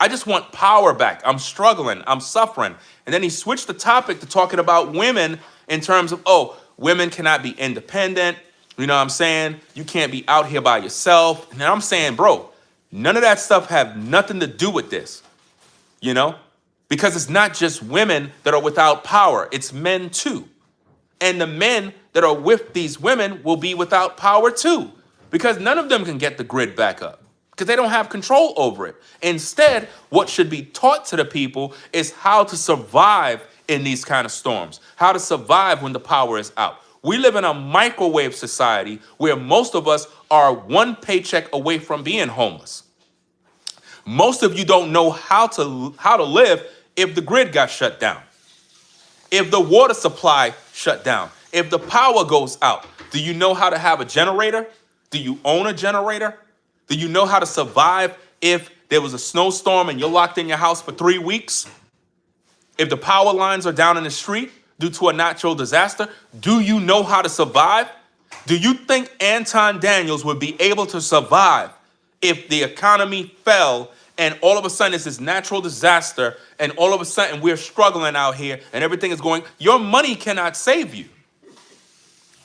I just want power back. I'm struggling. I'm suffering. And then he switched the topic to talking about women in terms of, oh, women cannot be independent. You know what I'm saying? You can't be out here by yourself. And I'm saying, bro, none of that stuff have nothing to do with this, you know? Because it's not just women that are without power. It's men too. And the men that are with these women will be without power too. Because none of them can get the grid back up. Because they don't have control over it. Instead, what should be taught to the people is how to survive in these kind of storms. How to survive when the power is out. We live in a microwave society where most of us are one paycheck away from being homeless. Most of you don't know how to live if the grid got shut down. If the water supply shut down. If the power goes out. Do you know how to have a generator? Do you own a generator? Do you know how to survive if there was a snowstorm and you're locked in your house for 3 weeks? If the power lines are down in the street due to a natural disaster, do you know how to survive? Do you think Anton Daniels would be able to survive if the economy fell and all of a sudden it's this natural disaster and all of a sudden we're struggling out here and everything is going? Your money cannot save you.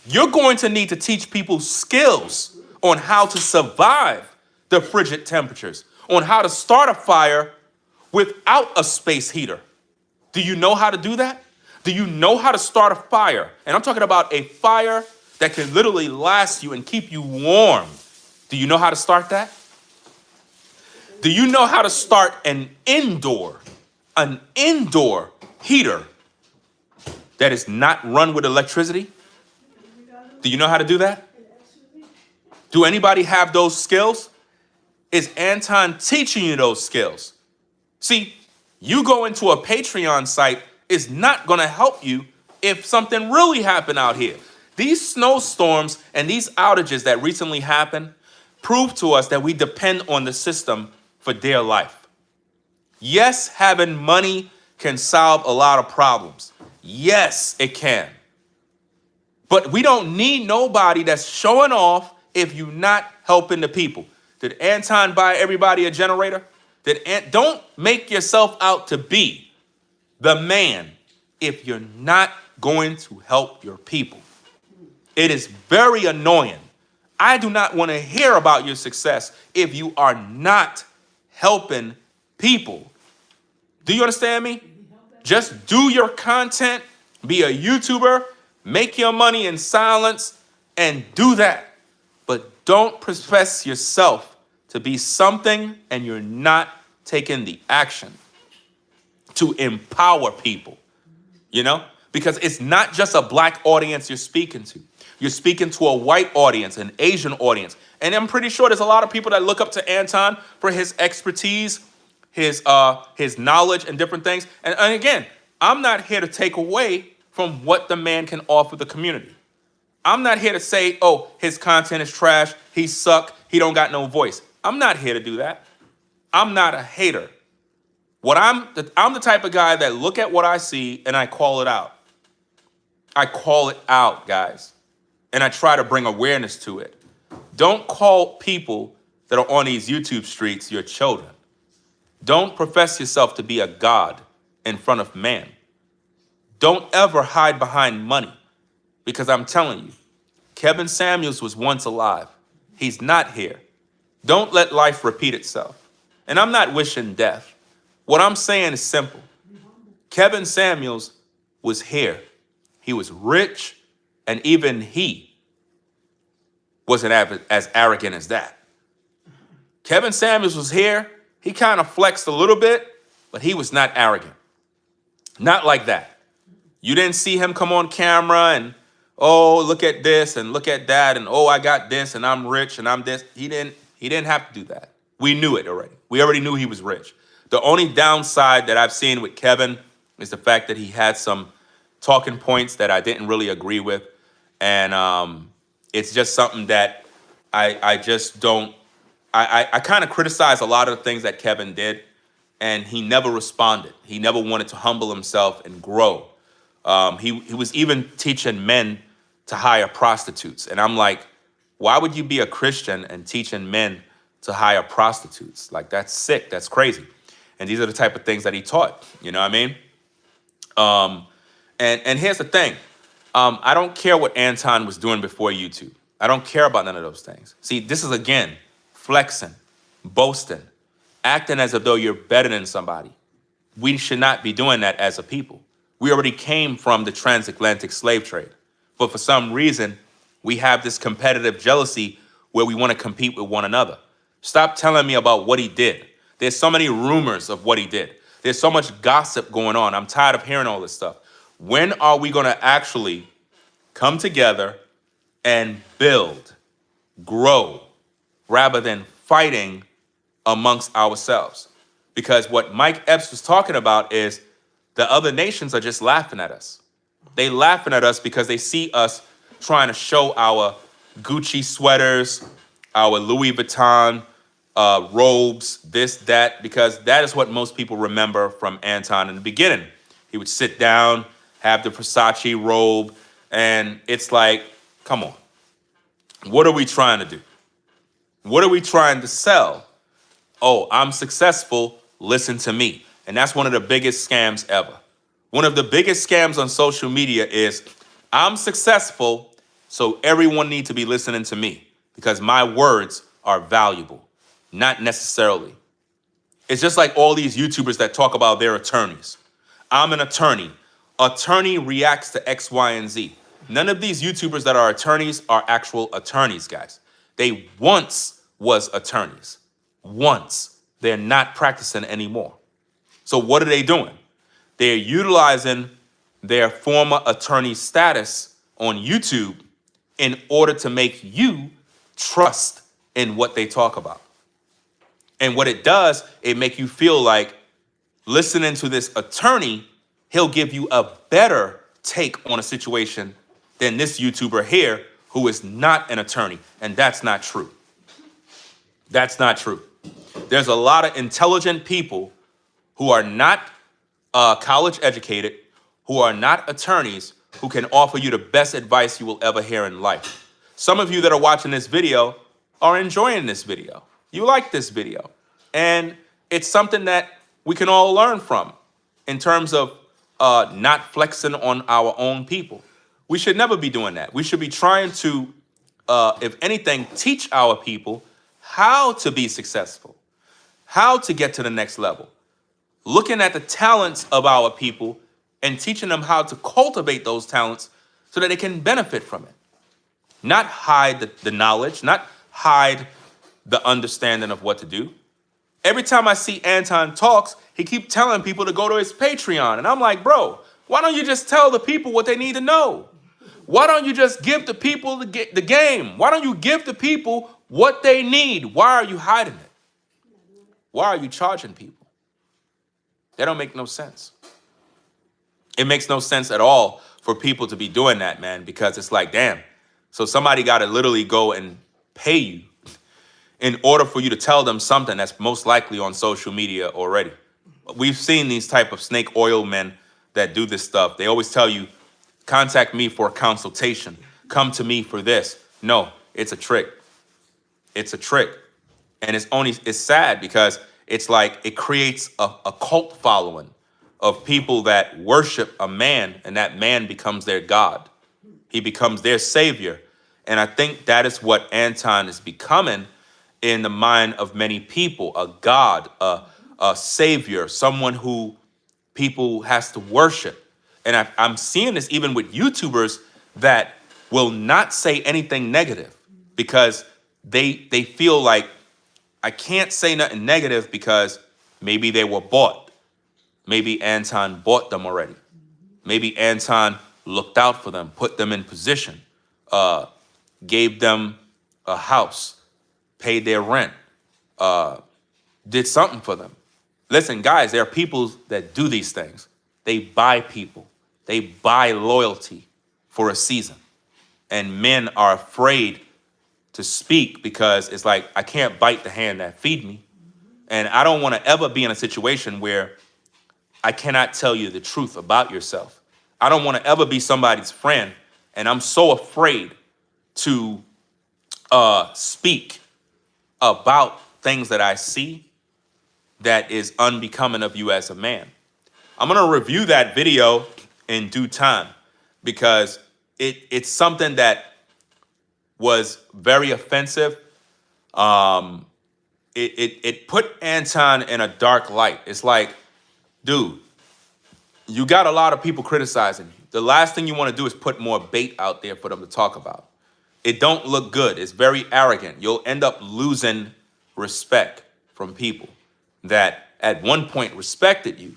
You're going to need to teach people skills on how to survive the frigid temperatures, on how to start a fire without a space heater. Do you know how to do that? Do you know how to start a fire? And I'm talking about a fire that can literally last you and keep you warm. Do you know how to start that? Do you know how to start an indoor heater that is not run with electricity? Do you know how to do that? Do anybody have those skills? Is Anton teaching you those skills? See, you go into a Patreon site is not going to help you if something really happened out here. These snowstorms and these outages that recently happened prove to us that we depend on the system for dear life. Yes, having money can solve a lot of problems. Yes, it can. But we don't need nobody that's showing off if you're not helping the people. Did Anton buy everybody a generator? Don't make yourself out to be the man if you're not going to help your people. It is very annoying. I do not want to hear about your success if you are not helping people. Do you understand me? Just do your content, be a YouTuber, make your money in silence, and do that. But don't profess yourself to be something and you're not taking the action to empower people, you know? Because it's not just a black audience you're speaking to. You're speaking to a white audience, an Asian audience. And I'm pretty sure there's a lot of people that look up to Anton for his expertise, his knowledge and different things. And again, I'm not here to take away from what the man can offer the community. I'm not here to say, oh, his content is trash, he suck, he don't got no voice. I'm not here to do that. I'm not a hater. I'm the type of guy that look at what I see and I call it out. I call it out, guys. And I try to bring awareness to it. Don't call people that are on these YouTube streets your children. Don't profess yourself to be a god in front of man. Don't ever hide behind money. Because I'm telling you, Kevin Samuels was once alive. He's not here. Don't let life repeat itself. And I'm not wishing death. What I'm saying is simple. Kevin Samuels was here. He was rich, and even he wasn't as arrogant as that. Kevin Samuels was here. He kind of flexed a little bit, but he was not arrogant. Not like that. You didn't see him come on camera and, oh, look at this and look at that and, oh, I got this and I'm rich and I'm this. He didn't have to do that. We knew it already. We already knew he was rich. The only downside that I've seen with Kevin is the fact that he had some talking points that I didn't really agree with. And it's just something that I just don't, I kind of criticize a lot of the things that Kevin did, and he never responded. He never wanted to humble himself and grow. He was even teaching men to hire prostitutes. And I'm like, why would you be a Christian and teaching men to hire prostitutes? Like, that's sick. That's crazy. And these are the type of things that he taught. You know what I mean? And here's the thing. I don't care what Anton was doing before YouTube. I don't care about none of those things. See, this is, again, flexing, boasting, acting as if though you're better than somebody. We should not be doing that as a people. We already came from the transatlantic slave trade. But for some reason, we have this competitive jealousy where we want to compete with one another. Stop telling me about what he did. There's so many rumors of what he did. There's so much gossip going on. I'm tired of hearing all this stuff. When are we going to actually come together and build, grow, rather than fighting amongst ourselves? Because what Mike Epps was talking about is the other nations are just laughing at us. They laughing at us because they see us trying to show our Gucci sweaters, our Louis Vuitton robes, this, that, because that is what most people remember from Anton in the beginning. He would sit down, have the Versace robe, and it's like, come on. What are we trying to do? What are we trying to sell? Oh, I'm successful, listen to me. And that's one of the biggest scams ever. One of the biggest scams on social media is, I'm successful, so everyone needs to be listening to me because my words are valuable. Not necessarily. It's just like all these YouTubers that talk about their attorneys. I'm an attorney. Attorney reacts to X, Y, and Z. None of these YouTubers that are attorneys are actual attorneys, guys. They once was attorneys. Once. They're not practicing anymore. So what are they doing? They're utilizing their former attorney status on YouTube in order to make you trust in what they talk about. And what it does, it make you feel like listening to this attorney, he'll give you a better take on a situation than this YouTuber here who is not an attorney. And that's not true. That's not true. There's a lot of intelligent people who are not college educated, who are not attorneys, who can offer you the best advice you will ever hear in life. Some of you that are watching this video are enjoying this video. You like this video. And it's something that we can all learn from in terms of not flexing on our own people. We should never be doing that. We should be trying to, if anything, teach our people how to be successful, how to get to the next level, looking at the talents of our people and teaching them how to cultivate those talents so that they can benefit from it. Not hide the knowledge, not hide the understanding of what to do. Every time I see Anton talks, he keeps telling people to go to his Patreon. And I'm like, bro, why don't you just tell the people what they need to know? Why don't you just give the people the game? Why don't you give the people what they need? Why are you hiding it? Why are you charging people? That don't make no sense. It makes no sense at all for people to be doing that, man, because it's like, damn. So somebody got to literally go and pay you in order for you to tell them something that's most likely on social media already. We've seen these type of snake oil men that do this stuff. They always tell you, contact me for a consultation. Come to me for this. No, it's a trick. It's a trick. And it's sad because it's like it creates a cult following of people that worship a man, and that man becomes their God. He becomes their savior. And I think that is what Anton is becoming in the mind of many people, a God, a savior, someone who people has to worship. And I'm seeing this even with YouTubers that will not say anything negative because they feel like, I can't say nothing negative because maybe they were bought. Maybe Anton bought them already. Maybe Anton looked out for them, put them in position, gave them a house, paid their rent, did something for them. Listen, guys, there are people that do these things. They buy people. They buy loyalty for a season. And men are afraid to speak because it's like, I can't bite the hand that feed me. And I don't want to ever be in a situation where I cannot tell you the truth about yourself. I don't want to ever be somebody's friend. And I'm so afraid to speak about things that I see that is unbecoming of you as a man. I'm going to review that video in due time because it's something that was very offensive. It put Anton in a dark light. It's like, dude, you got a lot of people criticizing you. The last thing you want to do is put more bait out there for them to talk about. It don't look good. It's very arrogant. You'll end up losing respect from people that at one point respected you.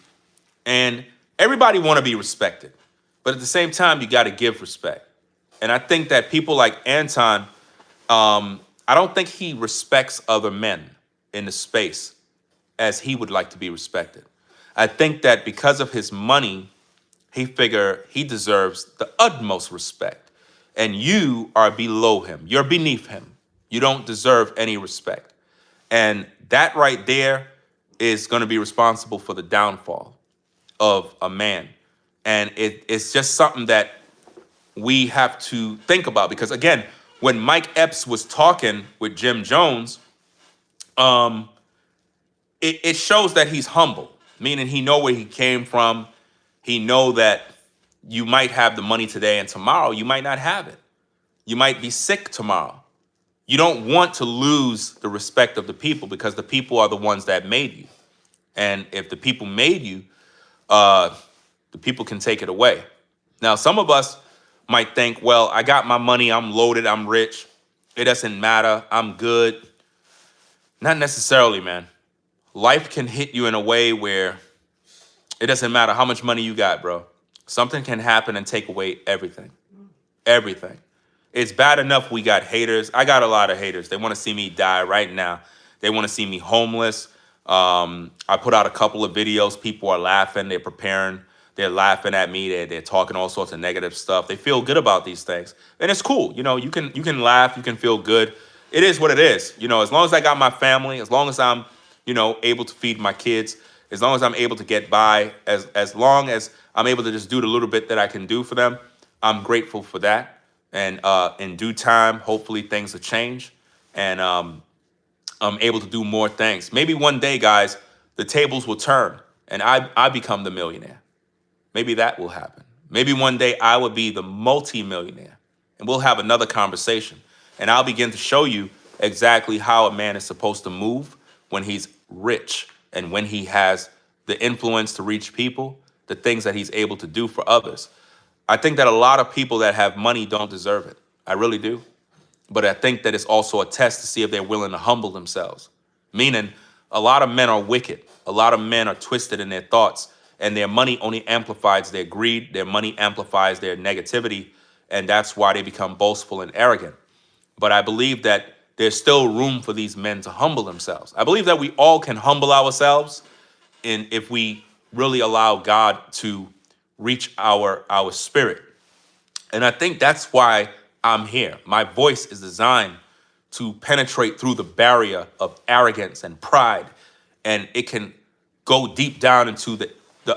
And everybody want to be respected. But at the same time, you got to give respect. And I think that people like Anton, I don't think he respects other men in the space as he would like to be respected. I think that because of his money, he figure he deserves the utmost respect. And you are below him. You're beneath him. You don't deserve any respect. And that right there is going to be responsible for the downfall of a man. And it's just something that we have to think about. Because again, when Mike Epps was talking with Jim Jones, it shows that he's humble, meaning he know where he came from. He know that you might have the money today and tomorrow you might not have it. You might be sick tomorrow. You don't want to lose the respect of the people because the people are the ones that made you. And if the people made you, the people can take it away. Now, some of us might think, well, I got my money, I'm loaded, I'm rich. It doesn't matter, I'm good. Not necessarily, man. Life can hit you in a way where it doesn't matter how much money you got, bro. Something can happen and take away everything. Everything. It's bad enough we got haters. I got a lot of haters. They want to see me die right now. They want to see me homeless. I put out a couple of videos. People are laughing. They're preparing. They're laughing at me. They're talking all sorts of negative stuff. They feel good about these things. And it's cool. You know, you can laugh. You can feel good. It is what it is. You know, as long as I got my family, as long as I'm, you know, able to feed my kids, as long as I'm able to get by, as long as I'm able to just do the little bit that I can do for them, I'm grateful for that. And in due time, hopefully things will change, and I'm able to do more things. Maybe one day, guys, the tables will turn and I become the millionaire. Maybe that will happen. Maybe one day I will be the multi-millionaire, and we'll have another conversation. And I'll begin to show you exactly how a man is supposed to move when he's rich and when he has the influence to reach people, the things that he's able to do for others. I think that a lot of people that have money don't deserve it. I really do. But I think that it's also a test to see if they're willing to humble themselves. Meaning, a lot of men are wicked. A lot of men are twisted in their thoughts, and their money only amplifies their greed. Their money amplifies their negativity, and that's why they become boastful and arrogant. But I believe that there's still room for these men to humble themselves. I believe that we all can humble ourselves, and if we really allow God to reach our spirit. And I think that's why I'm here. My voice is designed to penetrate through the barrier of arrogance and pride. And it can go deep down into the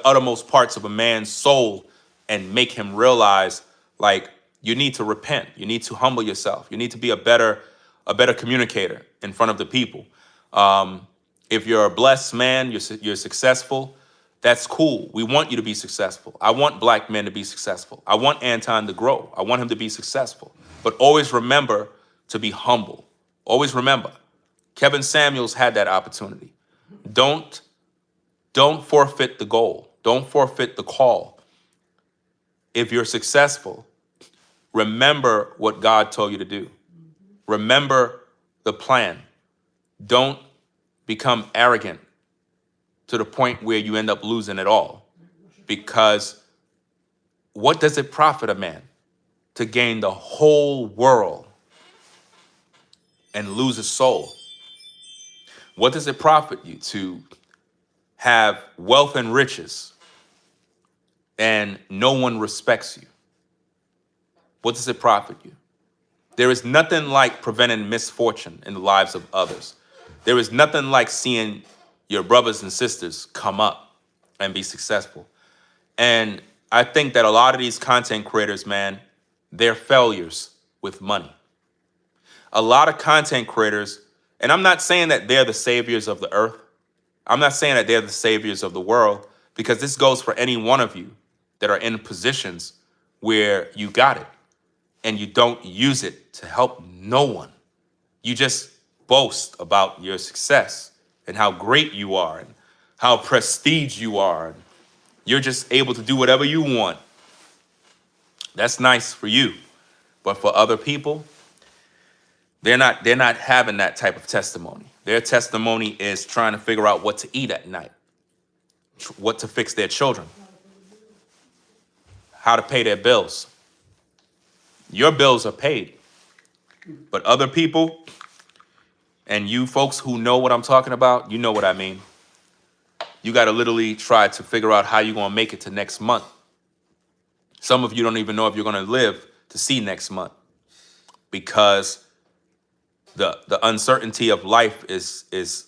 uttermost parts of a man's soul and make him realize, like, you need to repent. You need to humble yourself. You need to be a better communicator in front of the people. If you're a blessed man, you're successful, that's cool. We want you to be successful. I want black men to be successful. I want Anton to grow. I want him to be successful. But always remember to be humble. Always remember. Kevin Samuels had that opportunity. Don't forfeit the goal. Don't forfeit the call. If you're successful, remember what God told you to do. Remember the plan. Don't become arrogant to the point where you end up losing it all. Because what does it profit a man to gain the whole world and lose his soul? What does it profit you to have wealth and riches and no one respects you? What does it profit you? There is nothing like preventing misfortune in the lives of others. There is nothing like seeing your brothers and sisters come up and be successful. And I think that a lot of these content creators, man, they're failures with money. A lot of content creators, and I'm not saying that they're the saviors of the earth. I'm not saying that they're the saviors of the world, because this goes for any one of you that are in positions where you got it and you don't use it to help no one. You just boast about your success and how great you are and how prestige you are. And you're just able to do whatever you want. That's nice for you. But for other people, they're not having that type of testimony. Their testimony is trying to figure out what to eat at night, what to fix their children, how to pay their bills. Your bills are paid. But other people, and you folks who know what I'm talking about, you know what I mean. You got to literally try to figure out how you're going to make it to next month. Some of you don't even know if you're going to live to see next month, because the uncertainty of life is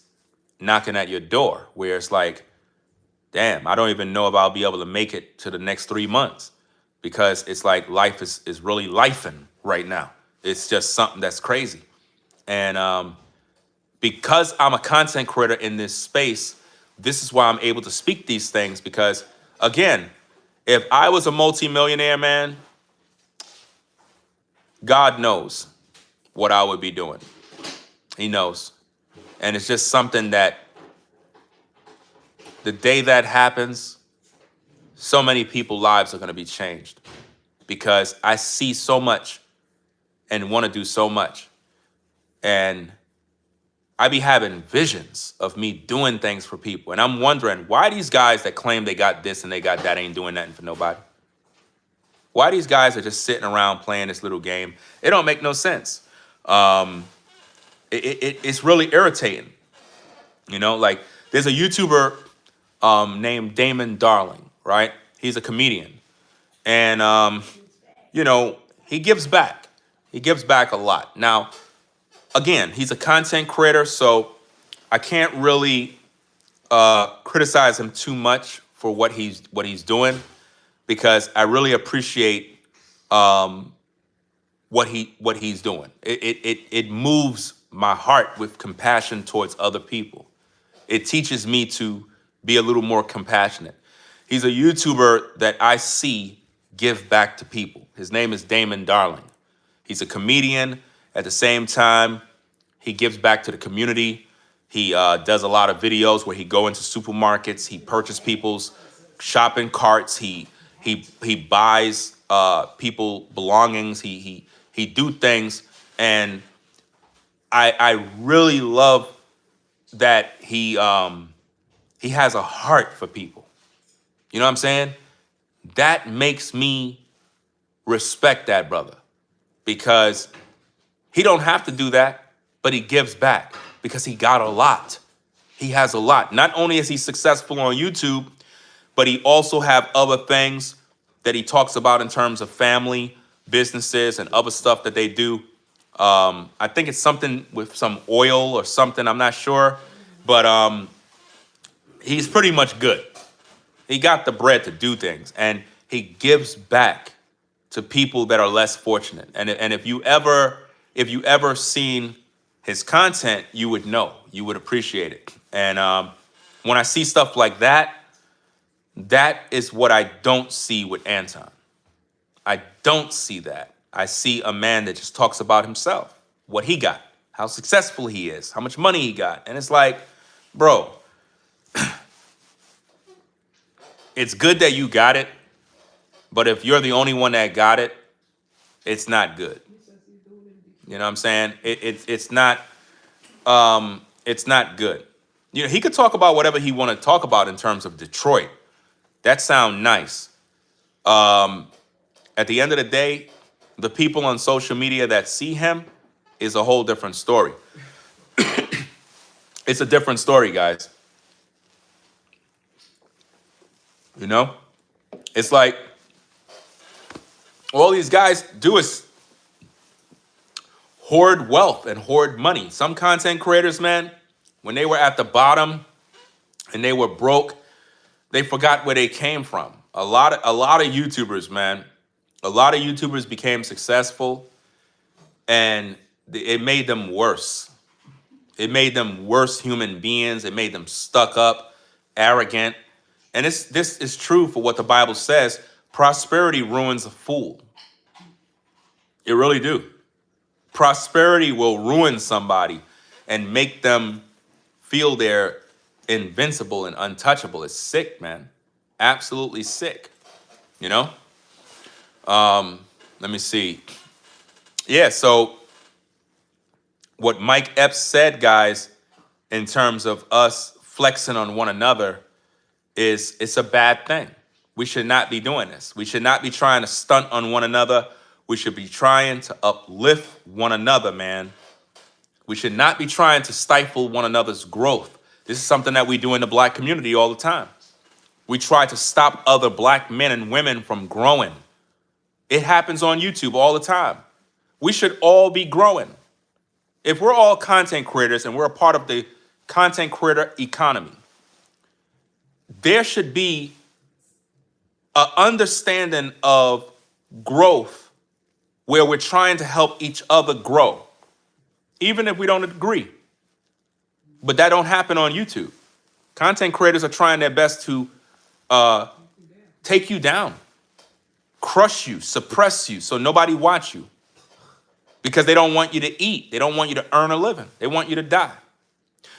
knocking at your door, where it's like, damn, I don't even know if I'll be able to make it to the next 3 months, because it's like life is really lifing right now. It's just something that's crazy. And because I'm a content creator in this space, this is why I'm able to speak these things, because, again, if I was a multimillionaire, man, God knows what I would be doing. He knows. And it's just something that the day that happens, so many people's lives are going to be changed, because I see so much and want to do so much. And I be having visions of me doing things for people. And I'm wondering, why these guys that claim they got this and they got that ain't doing nothing for nobody? Why these guys are just sitting around playing this little game? It don't make no sense. It's really irritating. You know, like, there's a YouTuber named Damon Darling, right? He's a comedian. And, you know, he gives back. He gives back a lot. Now, again, he's a content creator, so I can't really criticize him too much for what he's doing, because I really appreciate what he's doing. It moves my heart with compassion towards other people. It teaches me to be a little more compassionate. He's a YouTuber that I see give back to people. His name is Damon Darling. He's a comedian. At the same time, he gives back to the community. He does a lot of videos where he go into supermarkets. He purchases people's shopping carts. He buys people belongings. He do things, and I really love that he has a heart for people. You know what I'm saying? That makes me respect that brother, because he don't have to do that, but he gives back because he got a lot. He has a lot. Not only is he successful on YouTube, but he also have other things that he talks about in terms of family, businesses, and other stuff that they do. I think it's something with some oil or something. I'm not sure, but he's pretty much good. He got the bread to do things, and he gives back to people that are less fortunate. And if you ever seen his content, you would know, you would appreciate it. And when I see stuff like that, that is what I don't see with Anton. I don't see that. I see a man that just talks about himself, what he got, how successful he is, how much money he got. And it's like, bro, it's good that you got it, but if you're the only one that got it, it's not good. You know what I'm saying? It's not good. You know, he could talk about whatever he want to talk about in terms of Detroit. That sound nice. At the end of the day, the people on social media that see him is a whole different story. It's a different story, guys. You know? It's like all these guys do is hoard wealth and hoard money. Some content creators, man, when they were at the bottom and they were broke, they forgot where they came from. A lot of YouTubers, man, a lot of YouTubers became successful, and it made them worse. It made them worse human beings. It made them stuck up, arrogant. And this is true for what the Bible says. Prosperity ruins a fool. It really do. Prosperity will ruin somebody and make them feel they're invincible and untouchable. It's sick, man. Absolutely sick. You know? Let me see. Yeah, so what Mike Epps said, guys, in terms of us flexing on one another, is it's a bad thing. We should not be doing this. We should not be trying to stunt on one another. We should be trying to uplift one another, man. We should not be trying to stifle one another's growth. This is something that we do in the black community all the time. We try to stop other black men and women from growing. It happens on YouTube all the time. We should all be growing. If we're all content creators and we're a part of the content creator economy, there should be an understanding of growth where we're trying to help each other grow, even if we don't agree. But that don't happen on YouTube. Content creators are trying their best to take you down, crush you, suppress you, so nobody watch you, because they don't want you to eat. They don't want you to earn a living. They want you to die.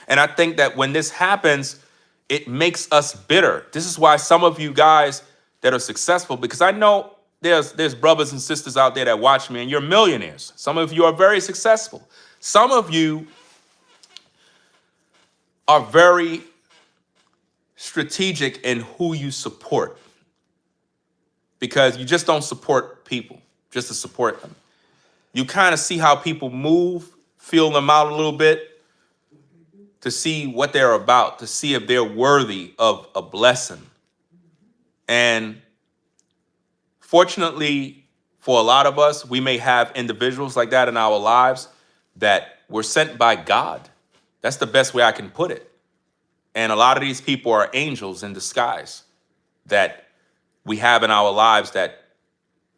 And I think that when this happens, it makes us bitter. This is why some of you guys that are successful, because I know there's brothers and sisters out there that watch me and you're millionaires. Some of you are very successful. Some of you are very strategic in who you support, because you just don't support people just to support them. You kind of see how people move, feel them out a little bit to see what they're about, to see if they're worthy of a blessing. And fortunately, for a lot of us, we may have individuals like that in our lives that were sent by God. That's the best way I can put it. And a lot of these people are angels in disguise that we have in our lives that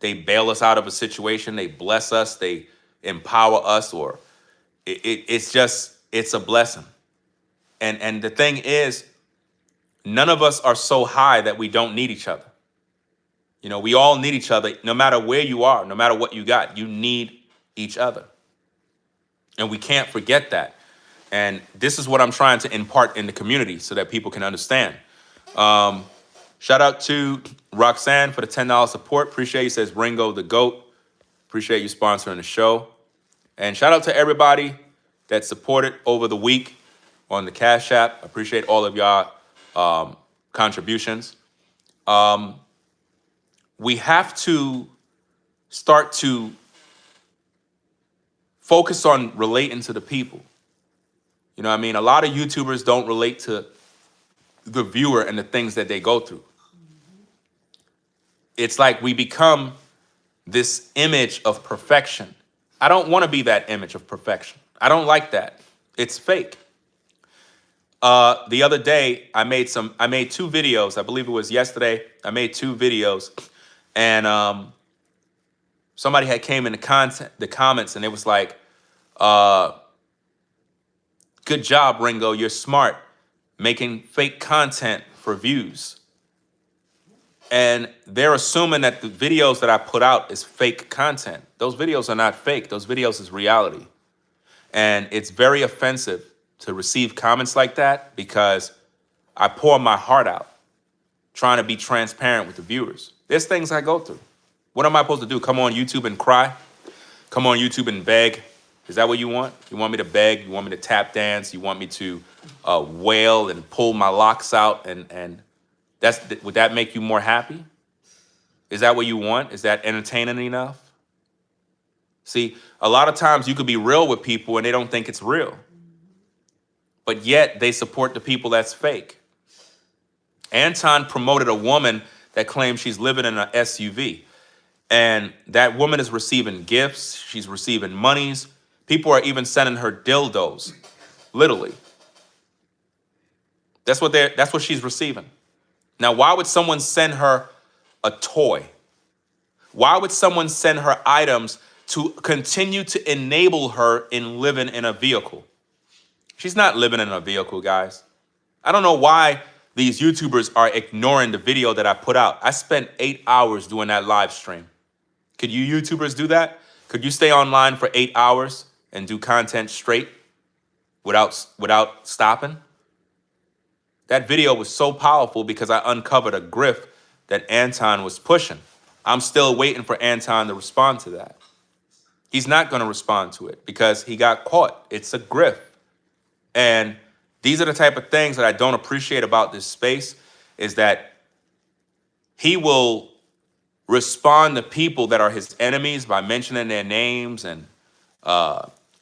They bail us out of a situation. They bless us. They empower us, or it's a blessing. And the thing is, none of us are so high that we don't need each other. You know, we all need each other, no matter where you are, no matter what you got, you need each other. And we can't forget that. And this is what I'm trying to impart in the community so that people can understand. Shout out to Roxanne for the $10 support. Appreciate you, says Ringo the GOAT. Appreciate you sponsoring the show. And shout out to everybody that supported over the week on the Cash App. Appreciate all of y'all contributions. We have to start to focus on relating to the people. You know what I mean? A lot of YouTubers don't relate to the viewer and the things that they go through. It's like we become this image of perfection. I don't want to be that image of perfection. I don't like that. It's fake. The other day, I made 2 videos. I believe it was yesterday. I made 2 videos, and somebody had came in the comments, and it was like, "Good job, Ringo. You're smart, making fake content for views." And they're assuming that the videos that I put out is fake content. Those videos are not fake. Those videos is reality. And it's very offensive to receive comments like that because I pour my heart out trying to be transparent with the viewers. There's things I go through. What am I supposed to do? Come on YouTube and cry? Come on YouTube and beg? Is that what you want? You want me to beg? You want me to tap dance? You want me to wail and pull my locks out and would that make you more happy? Is that what you want? Is that entertaining enough? See, a lot of times you could be real with people and they don't think it's real. But yet they support the people that's fake. Anton promoted a woman that claims she's living in an SUV. And that woman is receiving gifts. She's receiving monies. People are even sending her dildos, literally. That's what she's receiving. Now, why would someone send her a toy? Why would someone send her items to continue to enable her in living in a vehicle? She's not living in a vehicle, guys. I don't know why these YouTubers are ignoring the video that I put out. I spent 8 hours doing that live stream. Could you YouTubers do that? Could you stay online for 8 hours and do content straight without stopping? That video was so powerful because I uncovered a grift that Anton was pushing. I'm still waiting for Anton to respond to that. He's not going to respond to it because he got caught. It's a grift. And these are the type of things that I don't appreciate about this space is that he will respond to people that are his enemies by mentioning their names and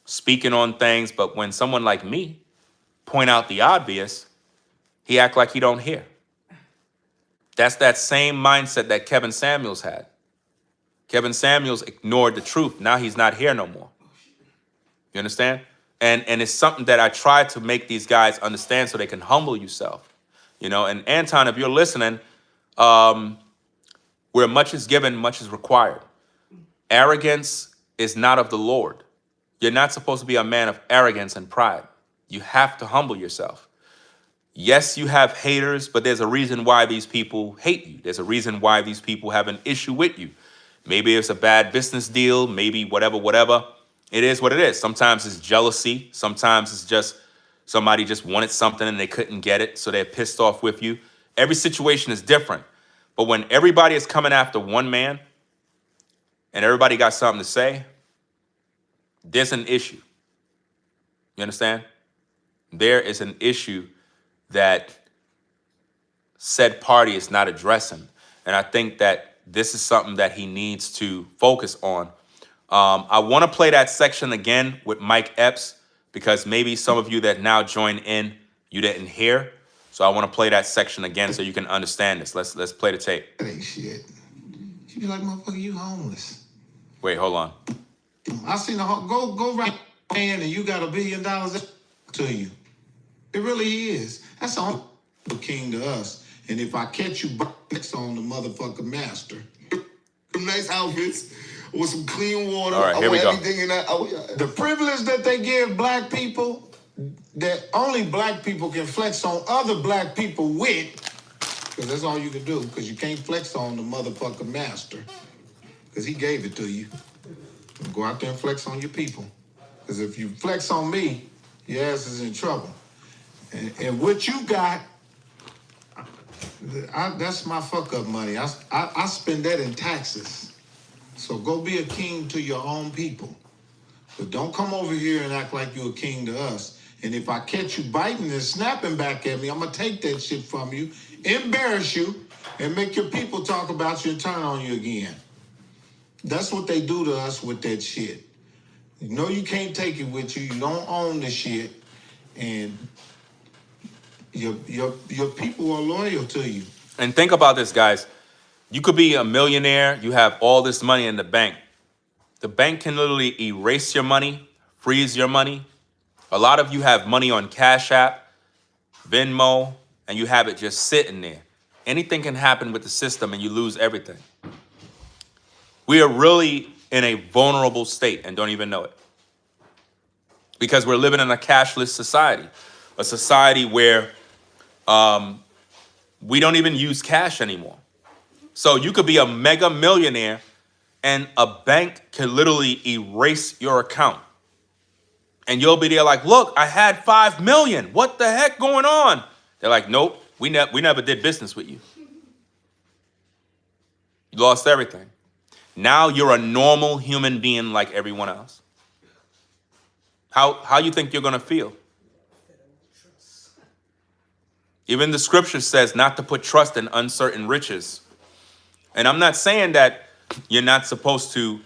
speaking on things. But when someone like me point out the obvious, he act like he don't hear. That's that same mindset that Kevin Samuels had. Kevin Samuels ignored the truth. Now he's not here no more. You understand? And it's something that I try to make these guys understand so they can humble yourself. You know, and Anton, if you're listening, where much is given, much is required. Arrogance is not of the Lord. You're not supposed to be a man of arrogance and pride. You have to humble yourself. Yes, you have haters, but there's a reason why these people hate you. There's a reason why these people have an issue with you. Maybe it's a bad business deal, maybe whatever. It is what it is. Sometimes it's jealousy. Sometimes it's just somebody just wanted something and they couldn't get it, so they're pissed off with you. Every situation is different. But when everybody is coming after one man and everybody got something to say, there's an issue. You understand? There is an issue that said party is not addressing. And I think that this is something that he needs to focus on. I want to play that section again with Mike Epps because maybe some of you that now join in, you didn't hear. So I want to play that section again so you can understand this. Let's play the tape. That ain't shit. You be like, motherfucker, you homeless. Wait, hold on. I seen go right hand and you got $1 billion to you. It really is. That's all king to us. And if I catch you next on the motherfucking master, some nice outfits. I want some clean water. All right, I here want we go. everything in that. The privilege that they give black people, that only black people can flex on other black people with, because that's all you can do, because you can't flex on the motherfucking master, because he gave it to you. Go out there and flex on your people. Because if you flex on me, your ass is in trouble. And what you got, that's my fuck up money. I spend that in taxes. So go be a king to your own people. But don't come over here and act like you're a king to us. And if I catch you biting and snapping back at me, I'm going to take that shit from you, embarrass you, and make your people talk about you and turn on you again. That's what they do to us with that shit. You know you can't take it with you. You don't own the shit. And your people are loyal to you. And think about this, guys. You could be a millionaire. You have all this money in the bank. The bank can literally erase your money, freeze your money. A lot of you have money on Cash App, Venmo, and you have it just sitting there. Anything can happen with the system and you lose everything. We are really in a vulnerable state and don't even know it. Because we're living in a cashless society, a society where we don't even use cash anymore. So you could be a mega millionaire and a bank could literally erase your account. And you'll be there like, look, I had 5 million. What the heck going on? They're like, nope, we never did business with you. You lost everything. Now you're a normal human being like everyone else. How you think you're going to feel? Even the scripture says not to put trust in uncertain riches. And I'm not saying that you're not supposed to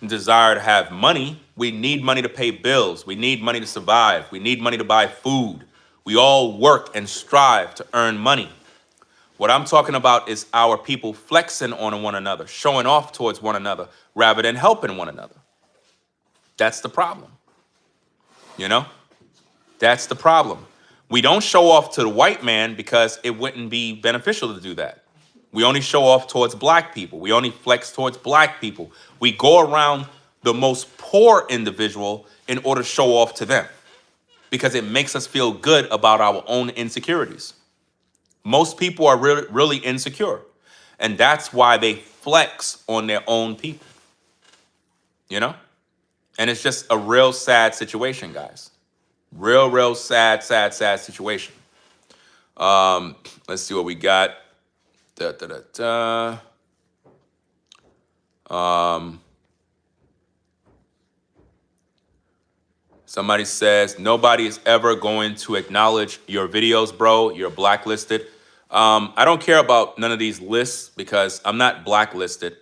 desire to have money. We need money to pay bills. We need money to survive. We need money to buy food. We all work and strive to earn money. What I'm talking about is our people flexing on one another, showing off towards one another, rather than helping one another. That's the problem. You know? That's the problem. We don't show off to the white man because it wouldn't be beneficial to do that. We only show off towards black people. We only flex towards black people. We go around the most poor individual in order to show off to them because it makes us feel good about our own insecurities. Most people are really insecure, and that's why they flex on their own people, you know? And it's just a real sad situation, guys. Real sad situation. Let's see what we got. Somebody says, nobody is ever going to acknowledge your videos, bro. You're blacklisted. I don't care about none of these lists because I'm not blacklisted.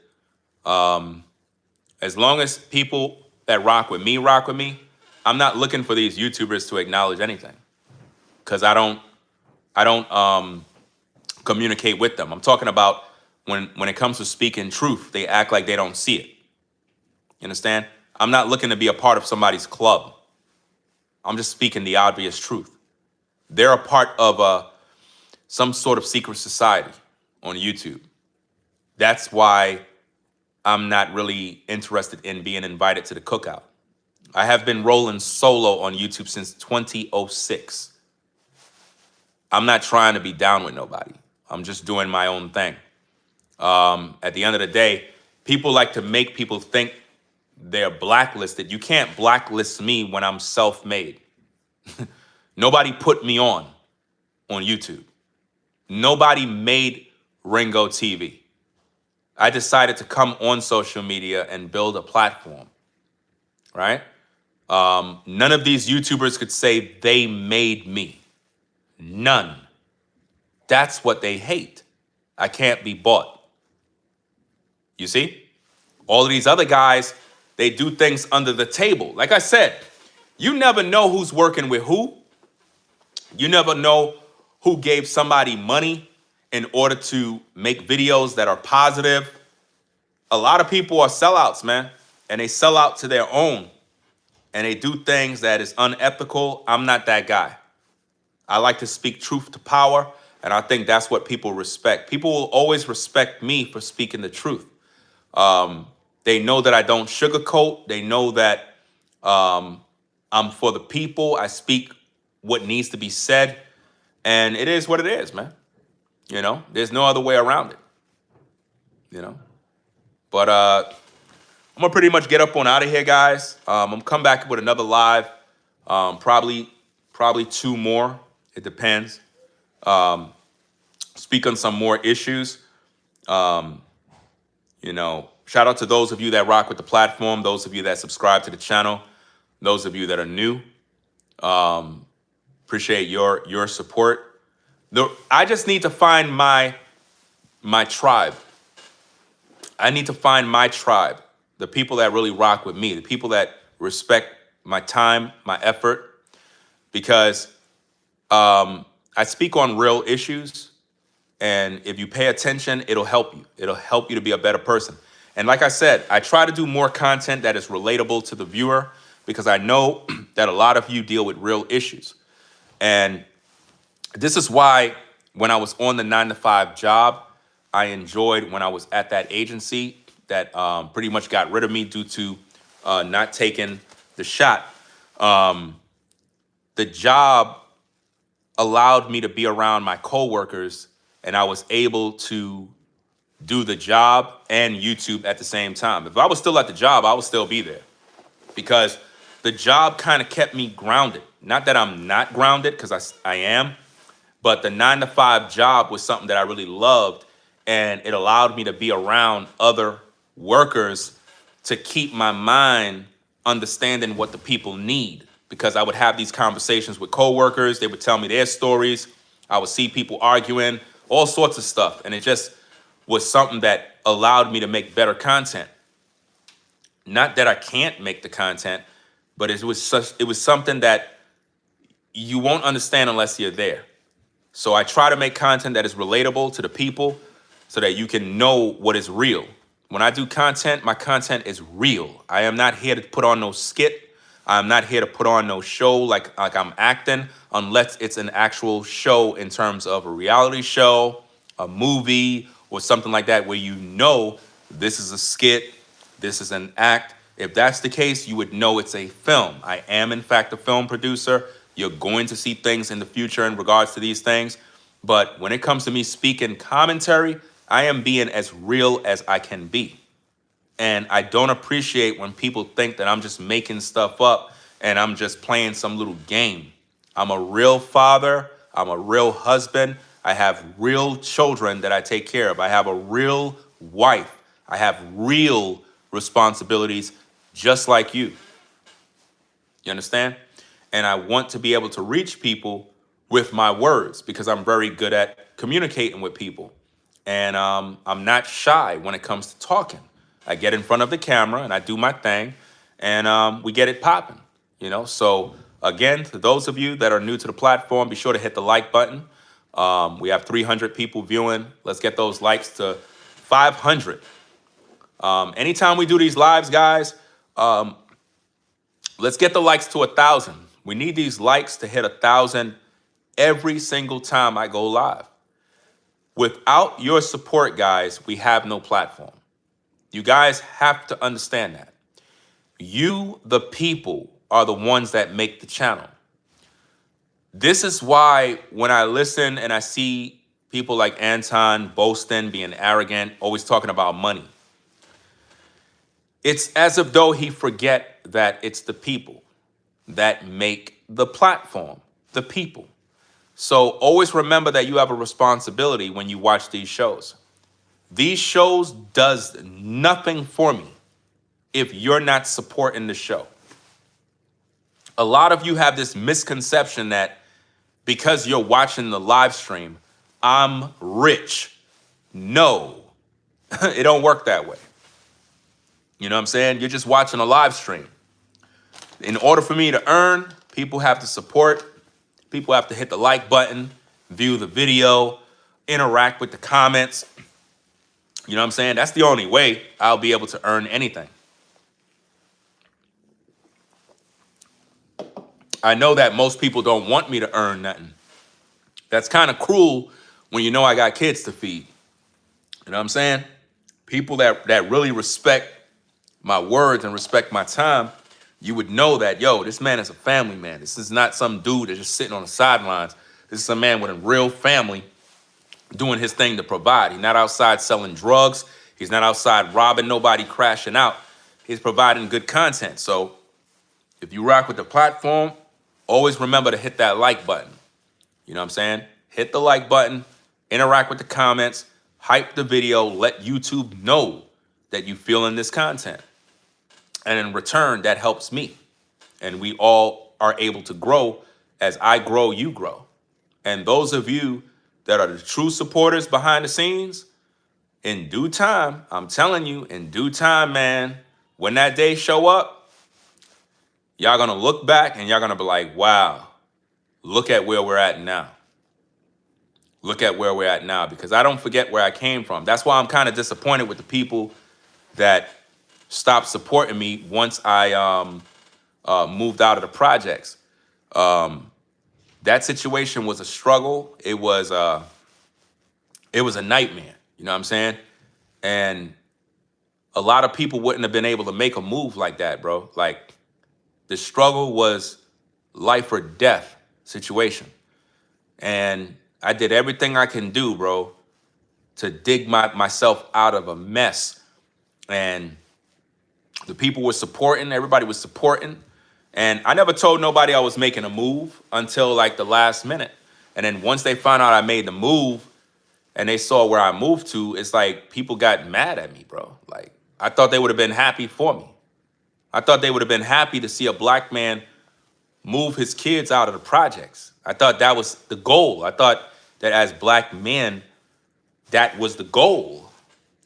As long as people that rock with me, I'm not looking for these YouTubers to acknowledge anything because I don't communicate with them. I'm talking about when it comes to speaking truth, they act like they don't see it. You understand? I'm not looking to be a part of somebody's club. I'm just speaking the obvious truth. They're a part of some sort of secret society on YouTube. That's why I'm not really interested in being invited to the cookout. I have been rolling solo on YouTube since 2006. I'm not trying to be down with nobody. I'm just doing my own thing. At the end of the day, people like to make people think they're blacklisted. You can't blacklist me when I'm self-made. Nobody put me on YouTube. Nobody made Ringo TV. I decided to come on social media and build a platform, right? None of these YouTubers could say they made me. None. That's what they hate. I can't be bought. You see? All of these other guys, they do things under the table. Like I said, you never know who's working with who. You never know who gave somebody money in order to make videos that are positive. A lot of people are sellouts, man, and they sell out to their own, and they do things that is unethical. I'm not that guy. I like to speak truth to power, and I think that's what people respect. People will always respect me for speaking the truth. They know that I don't sugarcoat. They know that I'm for the people. I speak what needs to be said, and it is what it is, man. There's no other way around it. But I'm gonna pretty much get up on out of here, guys. I'm gonna come back with another live, probably two more. It depends. Speak on some more issues. Shout out to those of you that rock with the platform, those of you that subscribe to the channel, those of you that are new. Appreciate your support. I just need to find my tribe. I need to find my tribe, the people that really rock with me, the people that respect my time, my effort, because I speak on real issues, and if you pay attention, it'll help you. It'll help you to be a better person. And like I said, I try to do more content that is relatable to the viewer, because I know that a lot of you deal with real issues. And this is why when I was on the 9-to-5 job, I enjoyed when I was at that agency that pretty much got rid of me due to not taking the shot. The job allowed me to be around my coworkers, and I was able to do the job and YouTube at the same time. If I was still at the job, I would still be there, because the job kind of kept me grounded. Not that I'm not grounded, because I am, but the 9-to-5 job was something that I really loved, and it allowed me to be around other workers to keep my mind understanding what the people need, because I would have these conversations with coworkers. They would tell me their stories. I would see people arguing, all sorts of stuff, and it just was something that allowed me to make better content. Not that I can't make the content, but it was something that you won't understand unless you're there. So I try to make content that is relatable to the people so that you can know what is real. When I do content, my content is real. I am not here to put on no skit. I'm not here to put on no show like I'm acting, unless it's an actual show in terms of a reality show, a movie, or something like that, where you know this is a skit, this is an act. If that's the case, you would know it's a film. I am, in fact, a film producer. You're going to see things in the future in regards to these things. But when it comes to me speaking commentary, I am being as real as I can be. And I don't appreciate when people think that I'm just making stuff up and I'm just playing some little game. I'm a real father. I'm a real husband. I have real children that I take care of. I have a real wife. I have real responsibilities just like you. You understand? And I want to be able to reach people with my words, because I'm very good at communicating with people. And I'm not shy when it comes to talking. I get in front of the camera and I do my thing, and we get it popping, So again, to those of you that are new to the platform, be sure to hit the like button. We have 300 people viewing. Let's get those likes to 500. Anytime we do these lives, guys, let's get the likes to 1,000. We need these likes to hit 1,000 every single time I go live. Without your support, guys, we have no platform. You guys have to understand that. You, the people, are the ones that make the channel. This is why when I listen and I see people like Anton boasting, being arrogant, always talking about money, it's as if though he forget that it's the people that make the platform, the people. So always remember that you have a responsibility when you watch these shows. These shows does nothing for me if you're not supporting the show. A lot of you have this misconception that because you're watching the live stream, I'm rich. No, it don't work that way. You know what I'm saying? You're just watching a live stream. In order for me to earn, people have to support. People have to hit the like button, view the video, interact with the comments. You know what I'm saying? That's the only way I'll be able to earn anything. I know that most people don't want me to earn nothing. That's kind of cruel when you know I got kids to feed. You know what I'm saying? people that really respect my words and respect my time, you would know that, yo, this man is a family man. This is not some dude that's just sitting on the sidelines. This is a man with a real family doing his thing to provide. He's not outside selling drugs. He's not outside robbing nobody, crashing out. He's providing good content. So if you rock with the platform, always remember to hit that like button. You know what I'm saying? Hit the like button, interact with the comments, hype the video, let YouTube know that you feeling this content. And in return, that helps me. And we all are able to grow. As I grow, you grow. And those of you that are the true supporters behind the scenes, in due time, I'm telling you, in due time, man, when that day show up, y'all gonna look back and y'all gonna be like, wow, look at where we're at now. Look at where we're at now, because I don't forget where I came from. That's why I'm kind of disappointed with the people that stopped supporting me once I moved out of the projects. That situation was a struggle. It was a nightmare. You know what I'm saying? And a lot of people wouldn't have been able to make a move like that, bro. Like, the struggle was life or death situation. And I did everything I can do, bro, to dig myself out of a mess. And the people were supporting, everybody was supporting. And I never told nobody I was making a move until like the last minute. And then once they found out I made the move and they saw where I moved to, it's like people got mad at me, bro. Like, I thought they would have been happy for me. I thought they would have been happy to see a black man move his kids out of the projects. I thought that was the goal. I thought that as black men, that was the goal,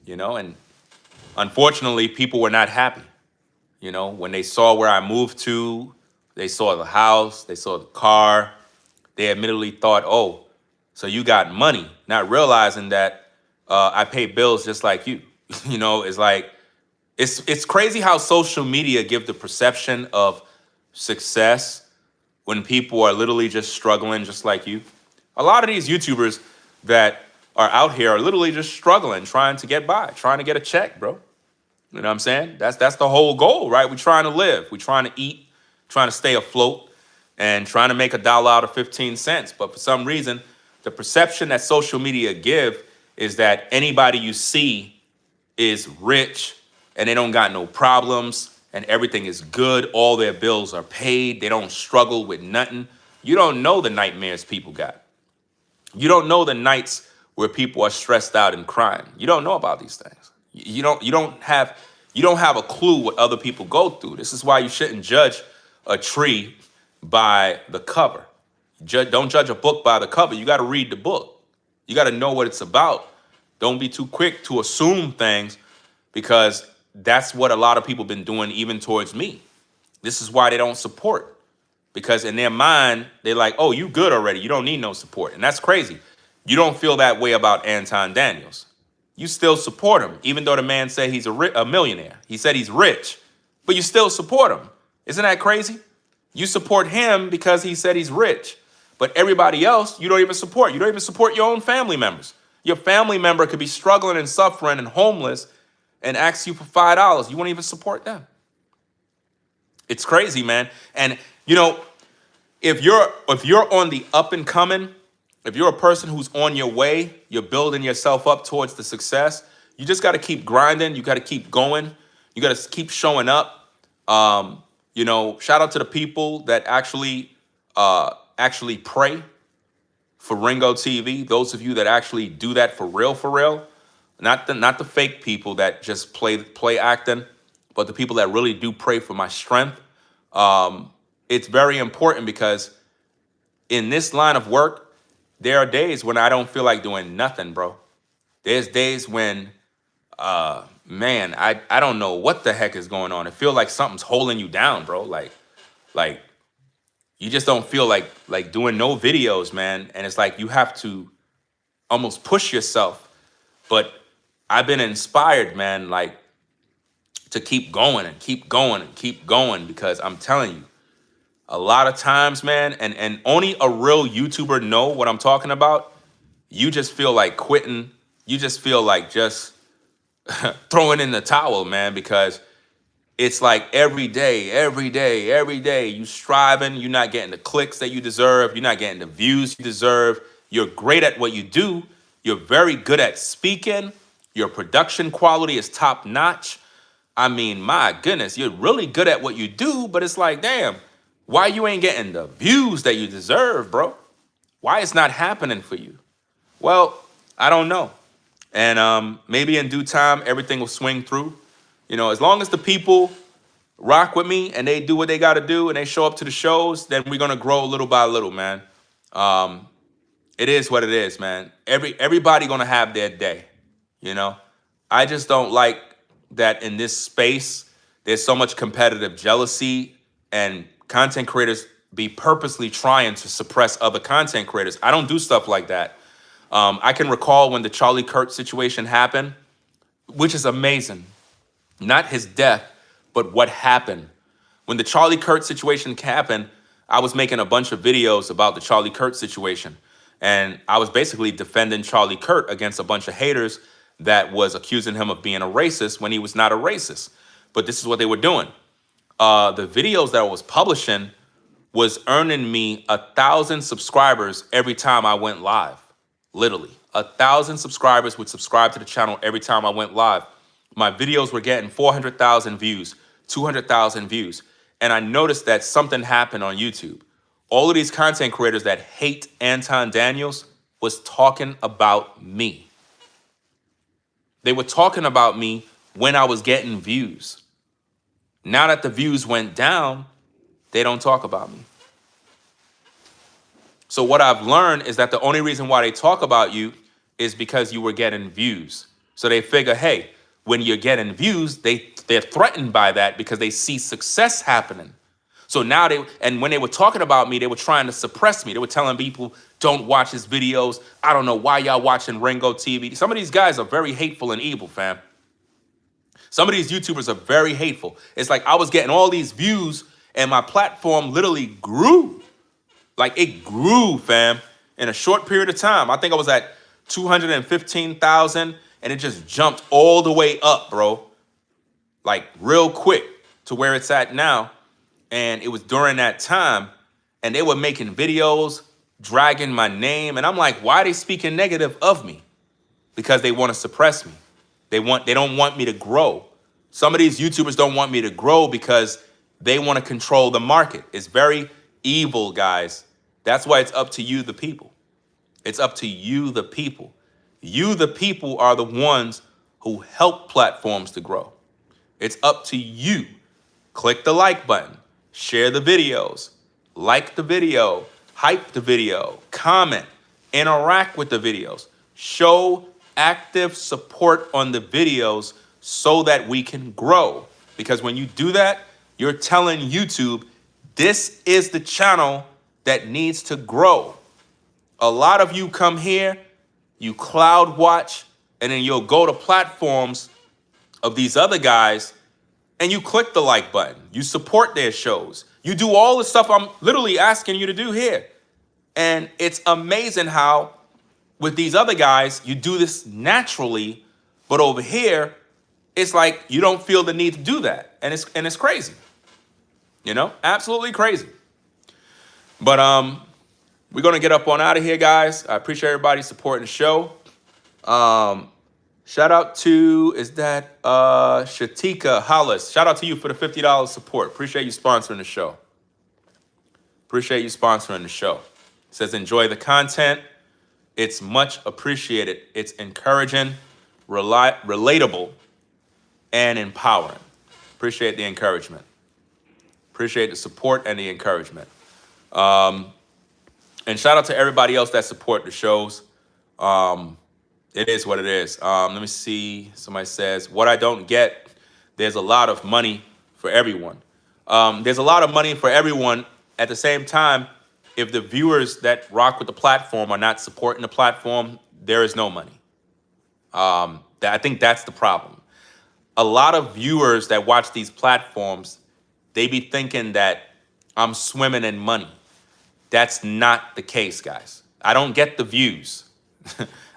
you know? And unfortunately, people were not happy. You know, when they saw where I moved to, they saw the house, they saw the car, they admittedly thought, oh, so you got money, not realizing that I pay bills just like you. You know, it's like, it's crazy how social media give the perception of success when people are literally just struggling just like you. A lot of these YouTubers that are out here are literally just struggling, trying to get by, trying to get a check, bro. You know what I'm saying? That's the whole goal, right? We're trying to live. We're trying to eat, trying to stay afloat, and trying to make $1 out of 15 cents. But for some reason, the perception that social media give is that anybody you see is rich and they don't got no problems and everything is good. All their bills are paid. They don't struggle with nothing. You don't know the nightmares people got. You don't know the nights where people are stressed out and crying. You don't know about these things. You don't have a clue what other people go through. This is why you shouldn't judge a tree by the cover. Don't judge a book by the cover. You got to read the book. You got to know what it's about. Don't be too quick to assume things, because that's what a lot of people been doing even towards me. This is why they don't support, because in their mind, they're like, oh, you good already. You don't need no support. And that's crazy. You don't feel that way about Anton Daniels. You still support him, even though the man said he's a millionaire. He said he's rich, but you still support him. Isn't that crazy? You support him because he said he's rich, but everybody else you don't even support. You don't even support your own family members. Your family member could be struggling and suffering and homeless and ask you for $5. You won't even support them. It's crazy, man. And you know, if you're on the up and coming, if you're a person who's on your way, you're building yourself up towards the success, you just got to keep grinding. You got to keep going. You got to keep showing up. You know, shout out to the people that actually pray for Ringo TV. Those of you that actually do that for real. Not the fake people that just play acting, but the people that really do pray for my strength. It's very important, because in this line of work, there are days when I don't feel like doing nothing, bro. There's days when, man, I don't know what the heck is going on. It feels like something's holding you down, bro. Like you just don't feel like doing no videos, man. And it's like you have to almost push yourself. But I've been inspired, man, like to keep going and keep going and keep going, because I'm telling you, a lot of times, man, and only a real YouTuber know what I'm talking about. You just feel like quitting. You just feel like just throwing in the towel, man, because it's like every day, you striving, you're not getting the clicks that you deserve, you're not getting the views you deserve. You're great at what you do. You're very good at speaking. Your production quality is top notch. I mean, my goodness, you're really good at what you do, but it's like, damn, why you ain't getting the views that you deserve, bro? Why it's not happening for you? Well, I don't know. And maybe in due time, everything will swing through. You know, as long as the people rock with me and they do what they got to do and they show up to the shows, then we're gonna grow little by little, man. It is what it is, man. Everybody gonna have their day, you know. I just don't like that in this space. There's so much competitive jealousy and content creators be purposely trying to suppress other content creators. I don't do stuff like that. I can recall when the Charlie Kirk situation happened, which is amazing. Not his death, but what happened. When the Charlie Kirk situation happened, I was making a bunch of videos about the Charlie Kirk situation. And I was basically defending Charlie Kirk against a bunch of haters that was accusing him of being a racist when he was not a racist. But this is what they were doing. The videos that I was publishing was earning me 1,000 subscribers every time I went live. Literally, 1,000 subscribers would subscribe to the channel every time I went live. My videos were getting 400,000 views, 200,000 views. And I noticed that something happened on YouTube. All of these content creators that hate Anton Daniels was talking about me. They were talking about me when I was getting views. Now that the views went down, they don't talk about me. So what I've learned is that the only reason why they talk about you is because you were getting views. So they figure, hey, when you're getting views, they're threatened by that because they see success happening. So now when they were talking about me, they were trying to suppress me. They were telling people, don't watch his videos. I don't know why y'all watching Ringo TV. Some of these guys are very hateful and evil, fam. Some of these YouTubers are very hateful. It's like I was getting all these views and my platform literally grew. Like it grew, fam, in a short period of time. I think I was at 215,000 and it just jumped all the way up, bro. Like real quick to where it's at now. And it was during that time and they were making videos, dragging my name. And I'm like, why are they speaking negative of me? Because they want to suppress me. They don't want me to grow. Some of these YouTubers don't want me to grow because they want to control the market. It's very evil, guys. That's why it's up to you, the people. It's up to you, the people. You, the people, are the ones who help platforms to grow. It's up to you. Click the like button, share the videos, like the video, hype the video, comment, interact with the videos, show active support on the videos so that we can grow. Because when you do that, you're telling YouTube, this is the channel that needs to grow. A lot of you come here, you cloud watch, and then you'll go to platforms of these other guys and you click the like button. You support their shows. You do all the stuff I'm literally asking you to do here. And it's amazing how with these other guys, you do this naturally, but over here, it's like you don't feel the need to do that. And it's crazy. You know, absolutely crazy. But we're gonna get up on out of here, guys. I appreciate everybody supporting the show. Shout out to, is that Shatika Hollis? Shout out to you for the $50 support. Appreciate you sponsoring the show. Appreciate you sponsoring the show. It says enjoy the content. It's much appreciated. It's encouraging, relatable, and empowering. Appreciate the encouragement. Appreciate the support and the encouragement. And shout out to everybody else that support the shows. It is what it is. Let me see. Somebody says, what I don't get, there's a lot of money for everyone. There's a lot of money for everyone. At the same time, if the viewers that rock with the platform are not supporting the platform, there is no money. I think that's the problem. A lot of viewers that watch these platforms, they be thinking that I'm swimming in money. That's not the case, guys. I don't get the views.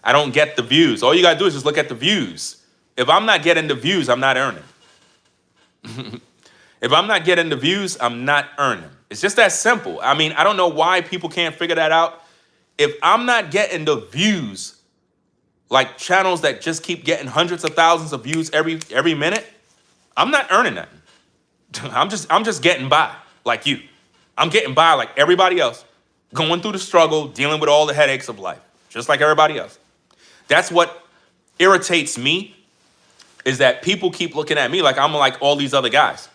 I don't get the views. All you gotta do is just look at the views. If I'm not getting the views, I'm not earning. If I'm not getting the views, I'm not earning. It's just that simple. I mean, I don't know why people can't figure that out. If I'm not getting the views, like channels that just keep getting hundreds of thousands of views every minute, I'm not earning nothing. I'm just getting by like you. I'm getting by like everybody else, going through the struggle, dealing with all the headaches of life, just like everybody else. That's what irritates me, is that people keep looking at me like I'm like all these other guys.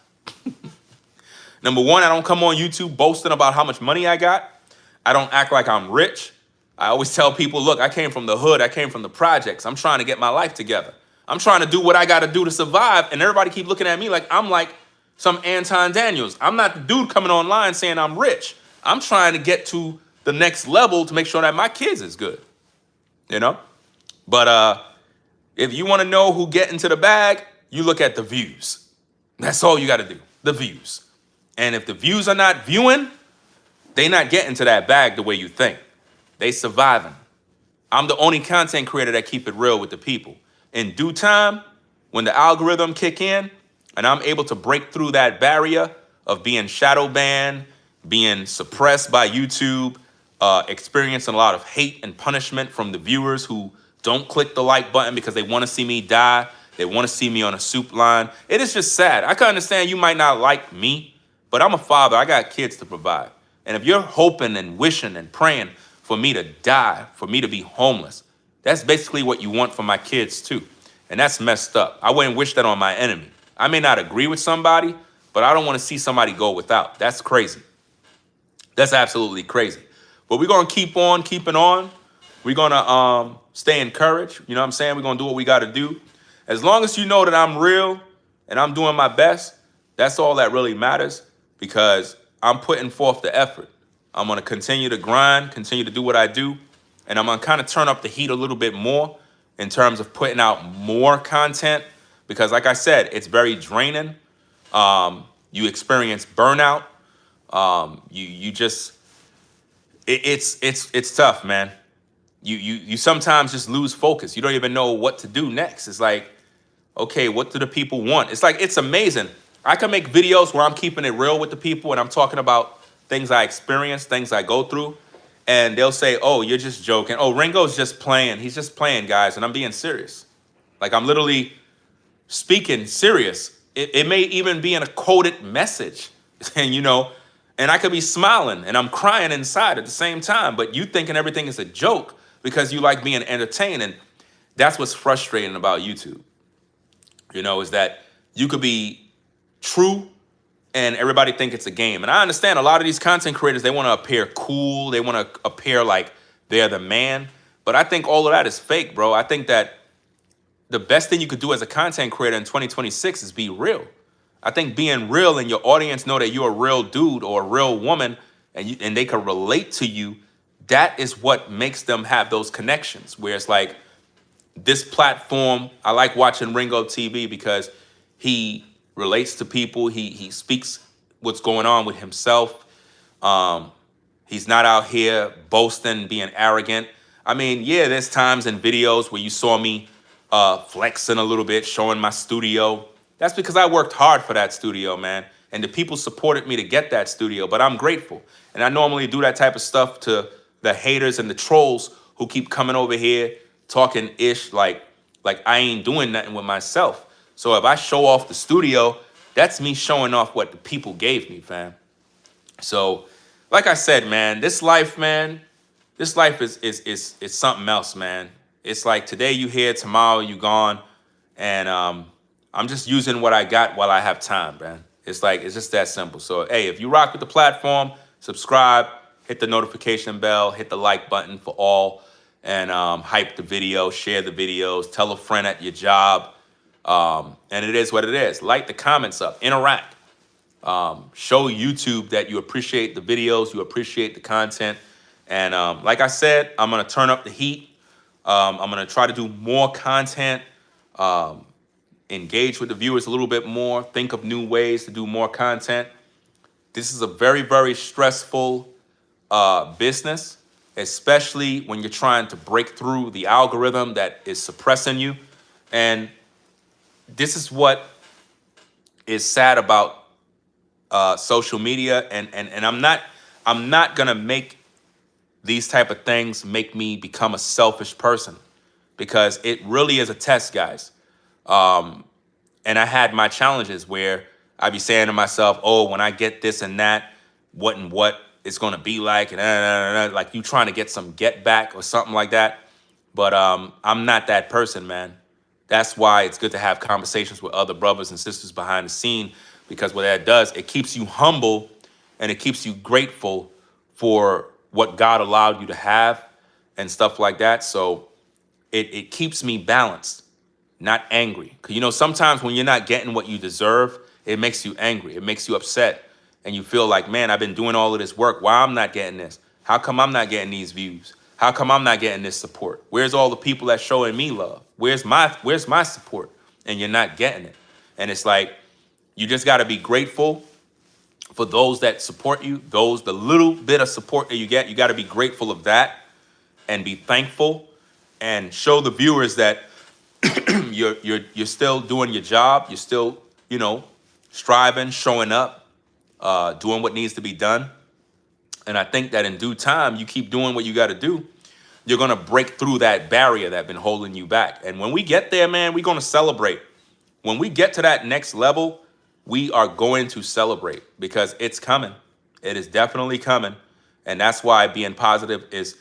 Number one, I don't come on YouTube boasting about how much money I got. I don't act like I'm rich. I always tell people, look, I came from the hood. I came from the projects. I'm trying to get my life together. I'm trying to do what I got to do to survive. And everybody keep looking at me like I'm like some Anton Daniels. I'm not the dude coming online saying I'm rich. I'm trying to get to the next level to make sure that my kids is good, you know? But if you want to know who get into the bag, you look at the views. That's all you got to do, the views. And if the views are not viewing, they not getting to that bag the way you think. They surviving. I'm the only content creator that keep it real with the people. In due time, when the algorithm kick in and I'm able to break through that barrier of being shadow banned, being suppressed by YouTube, experiencing a lot of hate and punishment from the viewers who don't click the like button because they want to see me die. They want to see me on a soup line. It is just sad. I can understand you might not like me, but I'm a father. I got kids to provide. And if you're hoping and wishing and praying for me to die, for me to be homeless, that's basically what you want for my kids too. And that's messed up. I wouldn't wish that on my enemy. I may not agree with somebody, but I don't want to see somebody go without. That's crazy. That's absolutely crazy. But we're going to keep on keeping on. We're going to stay encouraged. You know what I'm saying? We're going to do what we got to do. As long as you know that I'm real and I'm doing my best, that's all that really matters, because I'm putting forth the effort. I'm going to continue to grind, continue to do what I do, and I'm going to kind of turn up the heat a little bit more in terms of putting out more content, because like I said, it's very draining. You experience burnout. You just, it's tough, man. You sometimes just lose focus. You don't even know what to do next. It's like, okay, what do the people want? It's like, it's amazing. I can make videos where I'm keeping it real with the people and I'm talking about things I experience, things I go through, and they'll say, oh, you're just joking. Oh, Ringo's just playing. He's just playing, guys, and I'm being serious. Like, I'm literally speaking serious. It may even be in a coded message, and and I could be smiling and I'm crying inside at the same time, but you thinking everything is a joke because you like being entertained. And that's what's frustrating about YouTube, is that you could be true and everybody think it's a game. And I understand a lot of these content creators, they want to appear cool. They want to appear like they're the man. But I think all of that is fake, bro. I think that the best thing you could do as a content creator in 2026 is be real. I think being real and your audience know that you're a real dude or a real woman, and they can relate to you, that is what makes them have those connections. Where it's like, this platform, I like watching Ringo TV because he relates to people. He speaks what's going on with himself. He's not out here boasting, being arrogant. I mean, yeah, there's times in videos where you saw me flexing a little bit, showing my studio. That's because I worked hard for that studio, man. And the people supported me to get that studio, but I'm grateful. And I normally do that type of stuff to the haters and the trolls who keep coming over here talking ish like I ain't doing nothing with myself. So if I show off the studio, that's me showing off what the people gave me, fam. So like I said, man, this life is something else, man. It's like today you here, tomorrow you gone. And I'm just using what I got while I have time, man. It's just that simple. So, hey, if you rock with the platform, subscribe, hit the notification bell, hit the like button for all, and hype the video, share the videos, tell a friend at your job. And it is what it is. Light the comments up, interact. Show YouTube that you appreciate the videos, you appreciate the content. And like I said, I'm going to turn up the heat. I'm going to try to do more content. Engage with the viewers a little bit more, think of new ways to do more content. This is a very, very stressful business, especially when you're trying to break through the algorithm that is suppressing you. And this is what is sad about social media, and I'm not gonna make these type of things make me become a selfish person, because it really is a test, guys. And I had my challenges where I'd be saying to myself, "Oh, when I get this and that, what and what it's gonna be like," and like you trying to get some get back or something like that. But I'm not that person, man. That's why it's good to have conversations with other brothers and sisters behind the scene, because what that does, it keeps you humble and it keeps you grateful for what God allowed you to have and stuff like that. So it keeps me balanced, not angry. Because sometimes when you're not getting what you deserve, it makes you angry. It makes you upset. And you feel like, man, I've been doing all of this work. Why I'm not getting this? How come I'm not getting these views? How come I'm not getting this support? Where's all the people that's showing me love? Where's my support? And you're not getting it. And it's like, you just got to be grateful for those that support you, the little bit of support that you get. You got to be grateful of that and be thankful, and show the viewers that you're still doing your job. You're still, striving, showing up, doing what needs to be done. And I think that in due time, you keep doing what you got to do, you're going to break through that barrier that's been holding you back. And when we get there, man, we're going to celebrate. When we get to that next level, we are going to celebrate, because it's coming. It is definitely coming. And that's why being positive is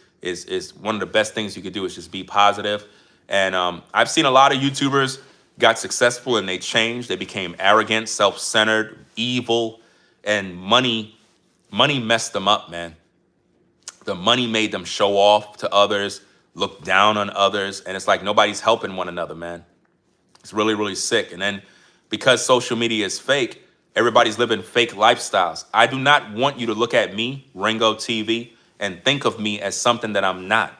one of the best things you could do, is just be positive. And I've seen a lot of YouTubers got successful and they changed. They became arrogant, self-centered, evil, and money messed them up, man. The money made them show off to others, look down on others, and it's like nobody's helping one another, man. It's really, really sick. And then because social media is fake, everybody's living fake lifestyles. I do not want you to look at me, Ringo TV, and think of me as something that I'm not.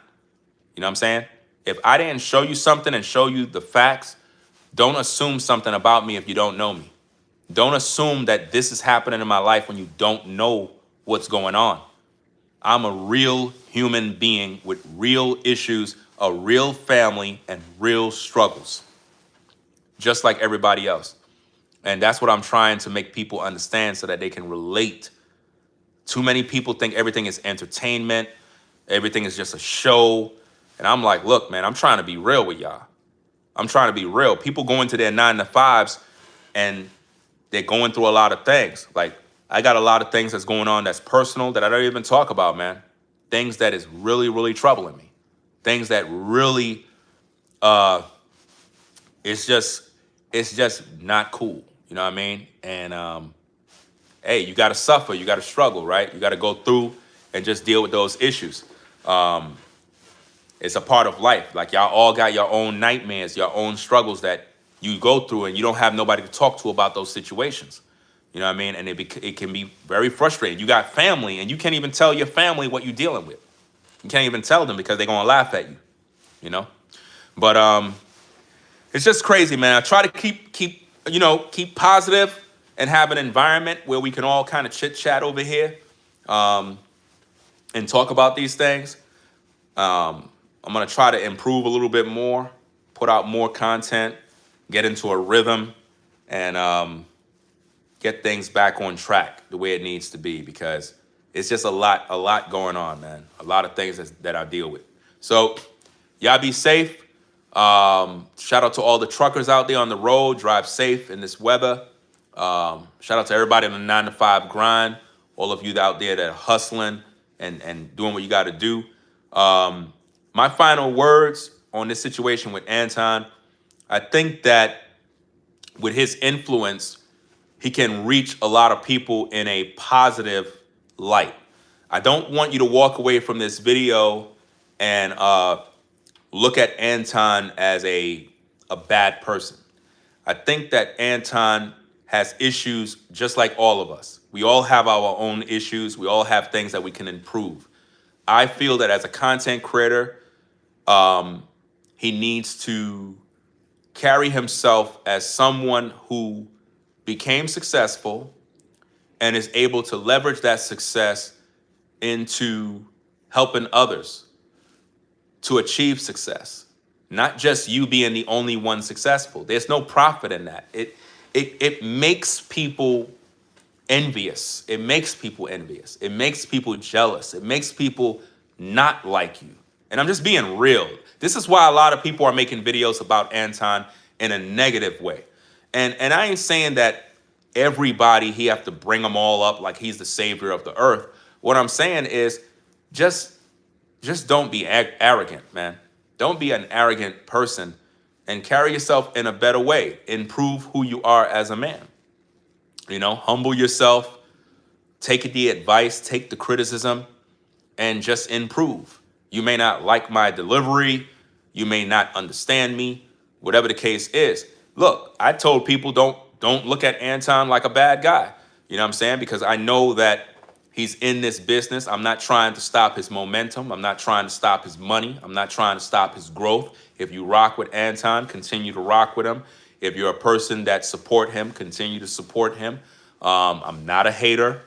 You know what I'm saying? If I didn't show you something and show you the facts, don't assume something about me if you don't know me. Don't assume that this is happening in my life when you don't know what's going on. I'm a real human being with real issues, a real family, and real struggles, just like everybody else. And that's what I'm trying to make people understand so that they can relate. Too many people think everything is entertainment, everything is just a show. And I'm like, look, man, I'm trying to be real with y'all. I'm trying to be real. People go into their 9 to 5s and they're going through a lot of things. Like, I got a lot of things that's going on that's personal that I don't even talk about, man. Things that is really, really troubling me. Things that really, it's just not cool. You know what I mean? And hey, you got to suffer, you got to struggle, right? You got to go through and just deal with those issues. It's a part of life. Like, y'all all got your own nightmares, your own struggles that you go through, and you don't have nobody to talk to about those situations. You know what I mean? And it can be very frustrating. You got family, and you can't even tell your family what you're dealing with. You can't even tell them because they're gonna laugh at you. You know? But it's just crazy, man. I try to keep positive and have an environment where we can all kind of chit chat over here, and talk about these things. I'm gonna try to improve a little bit more, put out more content, get into a rhythm, and get things back on track the way it needs to be, because it's just a lot going on, man. A lot of things that I deal with. So y'all be safe. Shout out to all the truckers out there on the road. Drive safe in this weather. Shout out to everybody in the 9 to 5 grind. All of you out there that are hustling and doing what you got to do. My final words on this situation with Anton, I think that with his influence, he can reach a lot of people in a positive light. I don't want you to walk away from this video and look at Anton as a bad person. I think that Anton has issues just like all of us. We all have our own issues. We all have things that we can improve. I feel that as a content creator, he needs to carry himself as someone who became successful and is able to leverage that success into helping others to achieve success. not just you being the only one successful. There's no profit in that. It makes people envious. It makes people envious. It makes people jealous. It makes people not like you. And I'm just being real. This is why a lot of people are making videos about Anton in a negative way. And I ain't saying that everybody, he have to bring them all up like he's the savior of the earth. What I'm saying is just don't be arrogant, man. Don't be an arrogant person, and carry yourself in a better way. Improve who you are as a man. Humble yourself, take the advice, take the criticism, and just improve. You may not like my delivery, you may not understand me, whatever the case is. Look, I told people don't look at Anton like a bad guy. You know what I'm saying? Because I know that he's in this business. I'm not trying to stop his momentum. I'm not trying to stop his money. I'm not trying to stop his growth. If you rock with Anton, continue to rock with him. If you're a person that support him, continue to support him. I'm not a hater.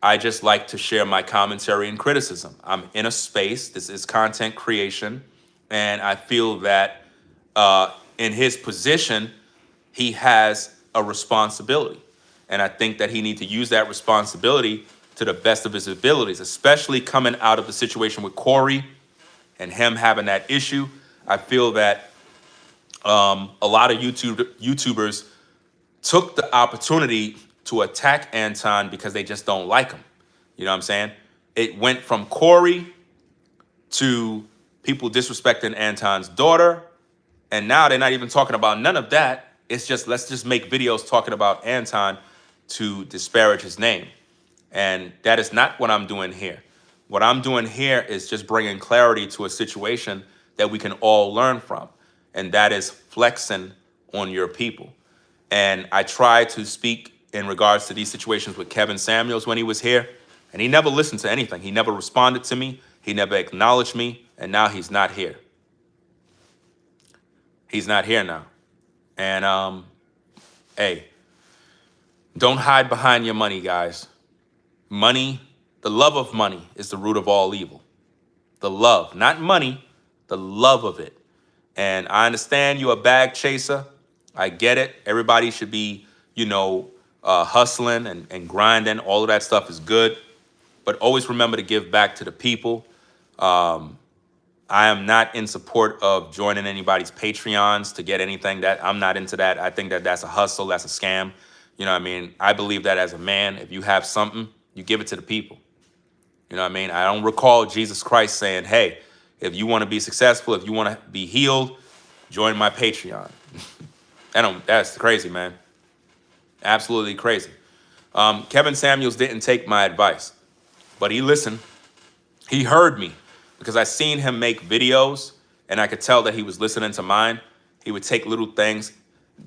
I just like to share my commentary and criticism. I'm in a space. This is content creation. And I feel that in his position, he has a responsibility. And I think that he needs to use that responsibility to the best of his abilities, especially coming out of the situation with Corey and him having that issue. I feel that a lot of YouTubers took the opportunity to attack Anton because they just don't like him. You know what I'm saying? It went from Corey to people disrespecting Anton's daughter, and now they're not even talking about none of that. It's just, let's just make videos talking about Anton to disparage his name. And that is not what I'm doing here. What I'm doing here is just bringing clarity to a situation that we can all learn from. And that is flexing on your people. And I try to speak in regards to these situations with Kevin Samuels when he was here, and he never listened to anything. He never responded to me. He never acknowledged me. And now he's not here. He's not here now. And hey, don't hide behind your money, guys. Money, the love of money is the root of all evil. The love, not money, the love of it. And I understand you're a bag chaser. I get it. Everybody should be, hustling and grinding. All of that stuff is good. But always remember to give back to the people. I am not in support of joining anybody's Patreons to get anything. That I'm not into that. I think that that's a hustle. That's a scam. You know what I mean? I believe that as a man, if you have something, you give it to the people. You know what I mean? I don't recall Jesus Christ saying, hey, if you want to be successful, if you want to be healed, join my Patreon. That's crazy, man. Absolutely crazy. Kevin Samuels didn't take my advice, but he listened. He heard me because I seen him make videos and I could tell that he was listening to mine. He would take little things.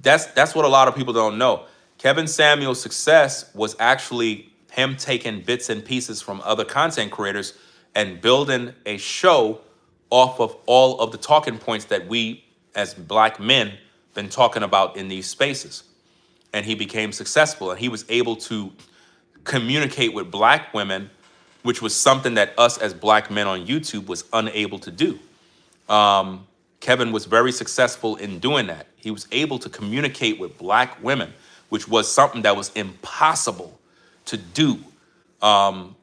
That's what a lot of people don't know. Kevin Samuels' success was actually him taking bits and pieces from other content creators and building a show off of all of the talking points that we as black men been talking about in these spaces. And he became successful, and he was able to communicate with black women, which was something that us as black men on YouTube was unable to do. Kevin was very successful in doing that. He was able to communicate with black women, which was something that was impossible to do,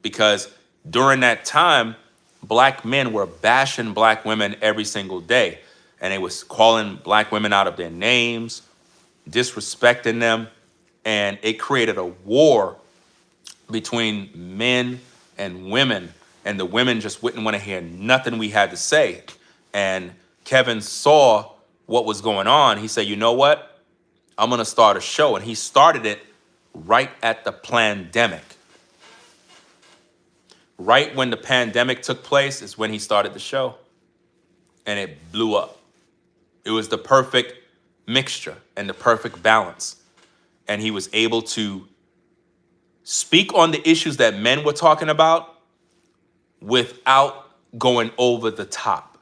because during that time, black men were bashing black women every single day, and they was calling black women out of their names, disrespecting them, and it created a war between men and women, and the women just wouldn't want to hear nothing we had to say. And Kevin saw what was going on. He said, you know what? I'm going to start a show. And he started it right at the pandemic. Right when the pandemic took place is when he started the show. And it blew up. It was the perfect mixture and the perfect balance. And he was able to speak on the issues that men were talking about without going over the top.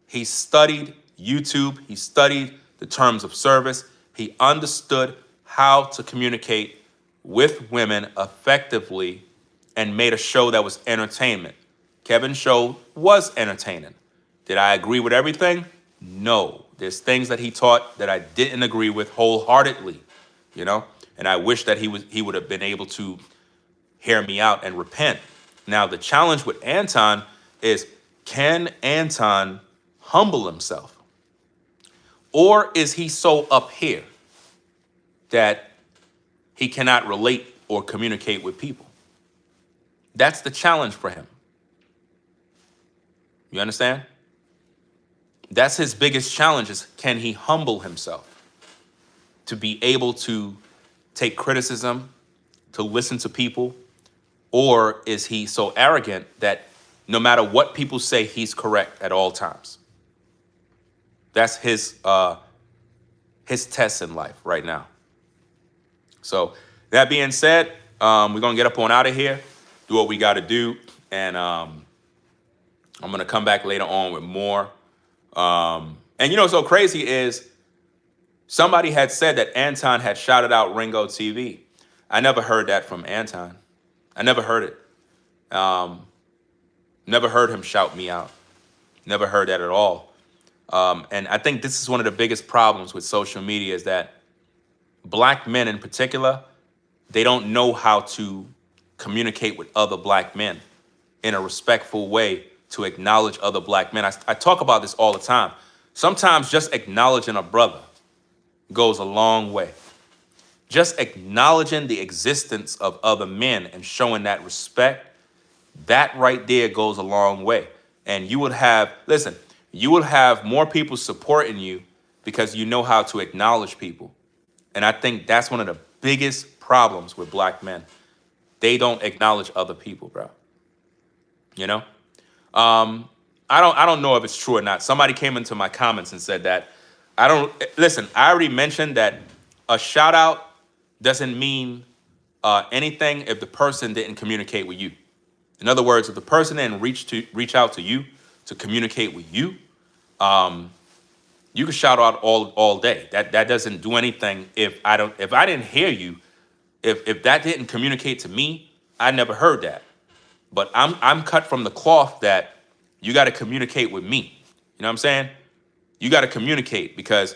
He studied YouTube. He studied the terms of service. He understood how to communicate with women effectively and made a show that was entertainment. Kevin's show was entertaining. Did I agree with everything? No. There's things that he taught that I didn't agree with wholeheartedly, you know, and I wish that he would have been able to hear me out and repent. Now, the challenge with Anton is, can Anton humble himself? Or is he so up here that he cannot relate or communicate with people? That's the challenge for him. You understand? That's his biggest challenge, is can he humble himself to be able to take criticism, to listen to people, or is he so arrogant that no matter what people say, he's correct at all times? That's his test in life right now. So that being said, we're gonna get up on out of here, do what we got to do, and I'm gonna come back later on with more. And you know what's so crazy is somebody had said that Anton had shouted out Ringo TV. I never heard that from Anton. I never heard it. Never heard him shout me out. Never heard that at all. And I think this is one of the biggest problems with social media, is that black men in particular, they don't know how to communicate with other black men in a respectful way, to acknowledge other black men. I talk about this all the time. Sometimes just acknowledging a brother goes a long way. Just acknowledging the existence of other men and showing that respect, that right there goes a long way. And you would have, listen, you will have more people supporting you because you know how to acknowledge people. And I think that's one of the biggest problems with black men. They don't acknowledge other people, bro. You know? I don't know if it's true or not. Somebody came into my comments and said that listen, I already mentioned that a shout out doesn't mean anything if the person didn't communicate with you. In other words, if the person didn't reach out to you to communicate with you, you can shout out all day. That doesn't do anything if I didn't hear you, if that didn't communicate to me, I never heard that. But I'm cut from the cloth that you got to communicate with me. You know what I'm saying? You got to communicate, because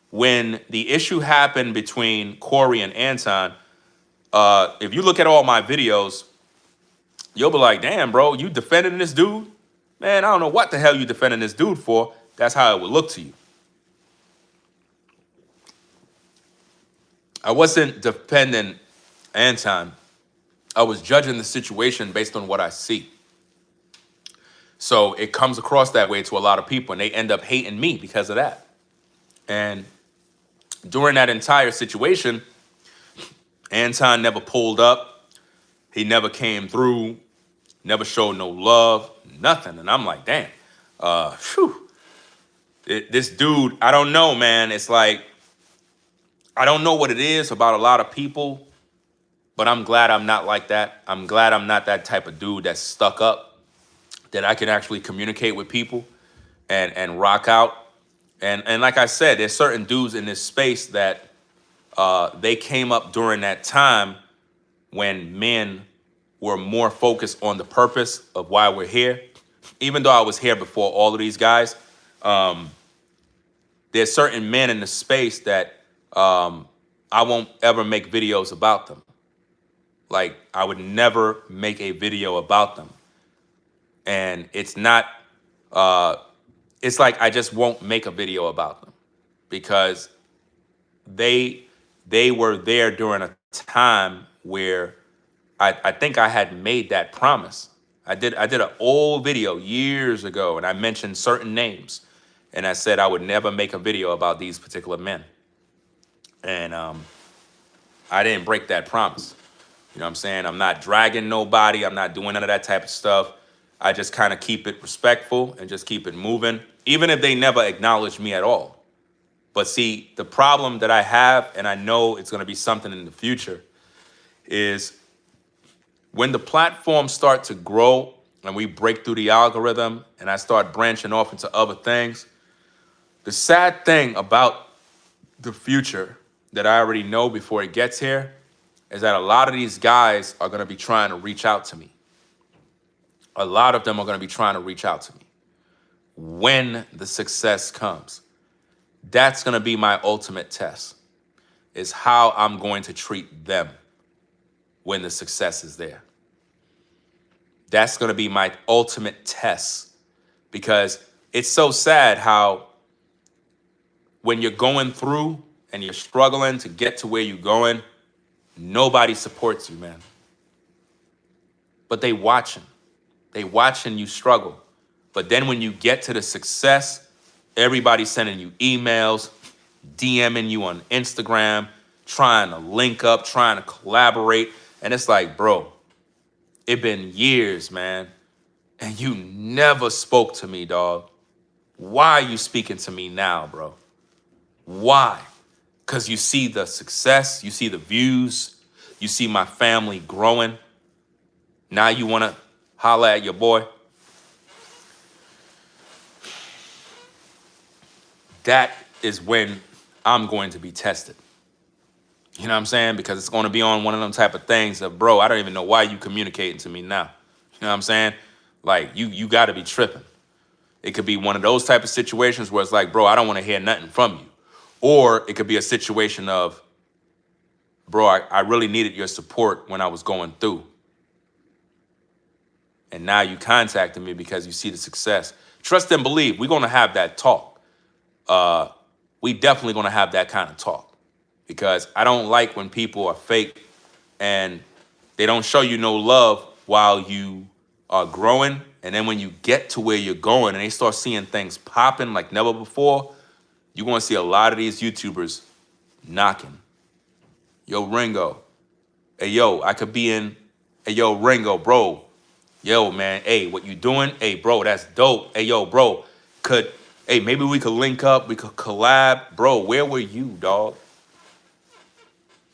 when the issue happened between Corey and Anton, if you look at all my videos, you'll be like, damn, bro, you defending this dude? Man, I don't know what the hell you defending this dude for. That's how it would look to you. I wasn't defending Anton. I was judging the situation based on what I see. So it comes across that way to a lot of people, and they end up hating me because of that. And during that entire situation, Anton never pulled up. He never came through, never showed no love, nothing. And I'm like, damn, this dude, I don't know, man. It's like, I don't know what it is about a lot of people, but I'm glad I'm not like that. I'm glad I'm not that type of dude that's stuck up, that I can actually communicate with people and rock out. And like I said, there's certain dudes in this space that they came up during that time when men were more focused on the purpose of why we're here. Even though I was here before all of these guys, there's certain men in the space that I won't ever make videos about them. Like, I would never make a video about them. And it's not, it's like I just won't make a video about them, because they were there during a time where I think I had made that promise. I did an old video years ago, and I mentioned certain names, and I said I would never make a video about these particular men. And I didn't break that promise. You know what I'm saying? I'm not dragging nobody. I'm not doing none of that type of stuff. I just kind of keep it respectful and just keep it moving, even if they never acknowledge me at all. But see, the problem that I have, and I know it's going to be something in the future, is when the platforms start to grow and we break through the algorithm and I start branching off into other things, the sad thing about the future that I already know before it gets here is that a lot of these guys are going to be trying to reach out to me. A lot of them are going to be trying to reach out to me when the success comes. That's going to be my ultimate test, is how I'm going to treat them when the success is there. That's going to be my ultimate test, because it's so sad how when you're going through and you're struggling to get to where you're going, nobody supports you, man. But they watching. They watching you struggle. But then when you get to the success, everybody's sending you emails, DMing you on Instagram, trying to link up, trying to collaborate. And it's like, bro, it been years, man. And you never spoke to me, dog. Why are you speaking to me now, bro? Why? Because you see the success, you see the views, you see my family growing. Now you want to holler at your boy. That is when I'm going to be tested. You know what I'm saying? Because it's going to be on one of them type of things of, bro, I don't even know why you communicating to me now. You know what I'm saying? Like, you got to be tripping. It could be one of those type of situations where it's like, bro, I don't want to hear nothing from you. Or it could be a situation of, bro, I really needed your support when I was going through. And now you contacted me because you see the success. Trust and believe, we're going to have that talk. We definitely going to have that kind of talk, because I don't like when people are fake and they don't show you no love while you are growing. And then when you get to where you're going and they start seeing things popping like never before, you're going to see a lot of these YouTubers knocking. Yo, Ringo. Hey, yo, I could be in. Hey, yo, Ringo, bro. Yo, man. Hey, what you doing? Hey, bro, that's dope. Hey, yo, bro. Hey, maybe we could link up. We could collab. Bro, where were you, dog?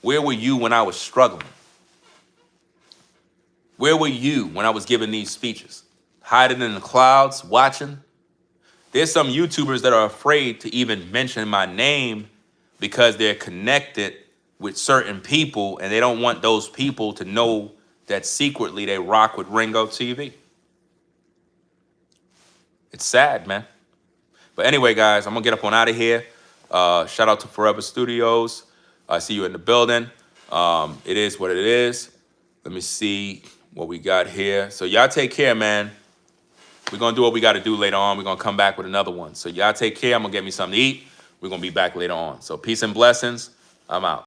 Where were you when I was struggling? Where were you when I was giving these speeches? Hiding in the clouds, watching? There's some YouTubers that are afraid to even mention my name because they're connected with certain people and they don't want those people to know that secretly they rock with Ringo TV. It's sad, man. But anyway, guys, I'm going to get up on out of here. Shout out to Forever Studios. I see you in the building. It is what it is. Let me see what we got here. So y'all take care, man. We're going to do what we got to do later on. We're going to come back with another one. So y'all take care. I'm going to get me something to eat. We're going to be back later on. So peace and blessings. I'm out.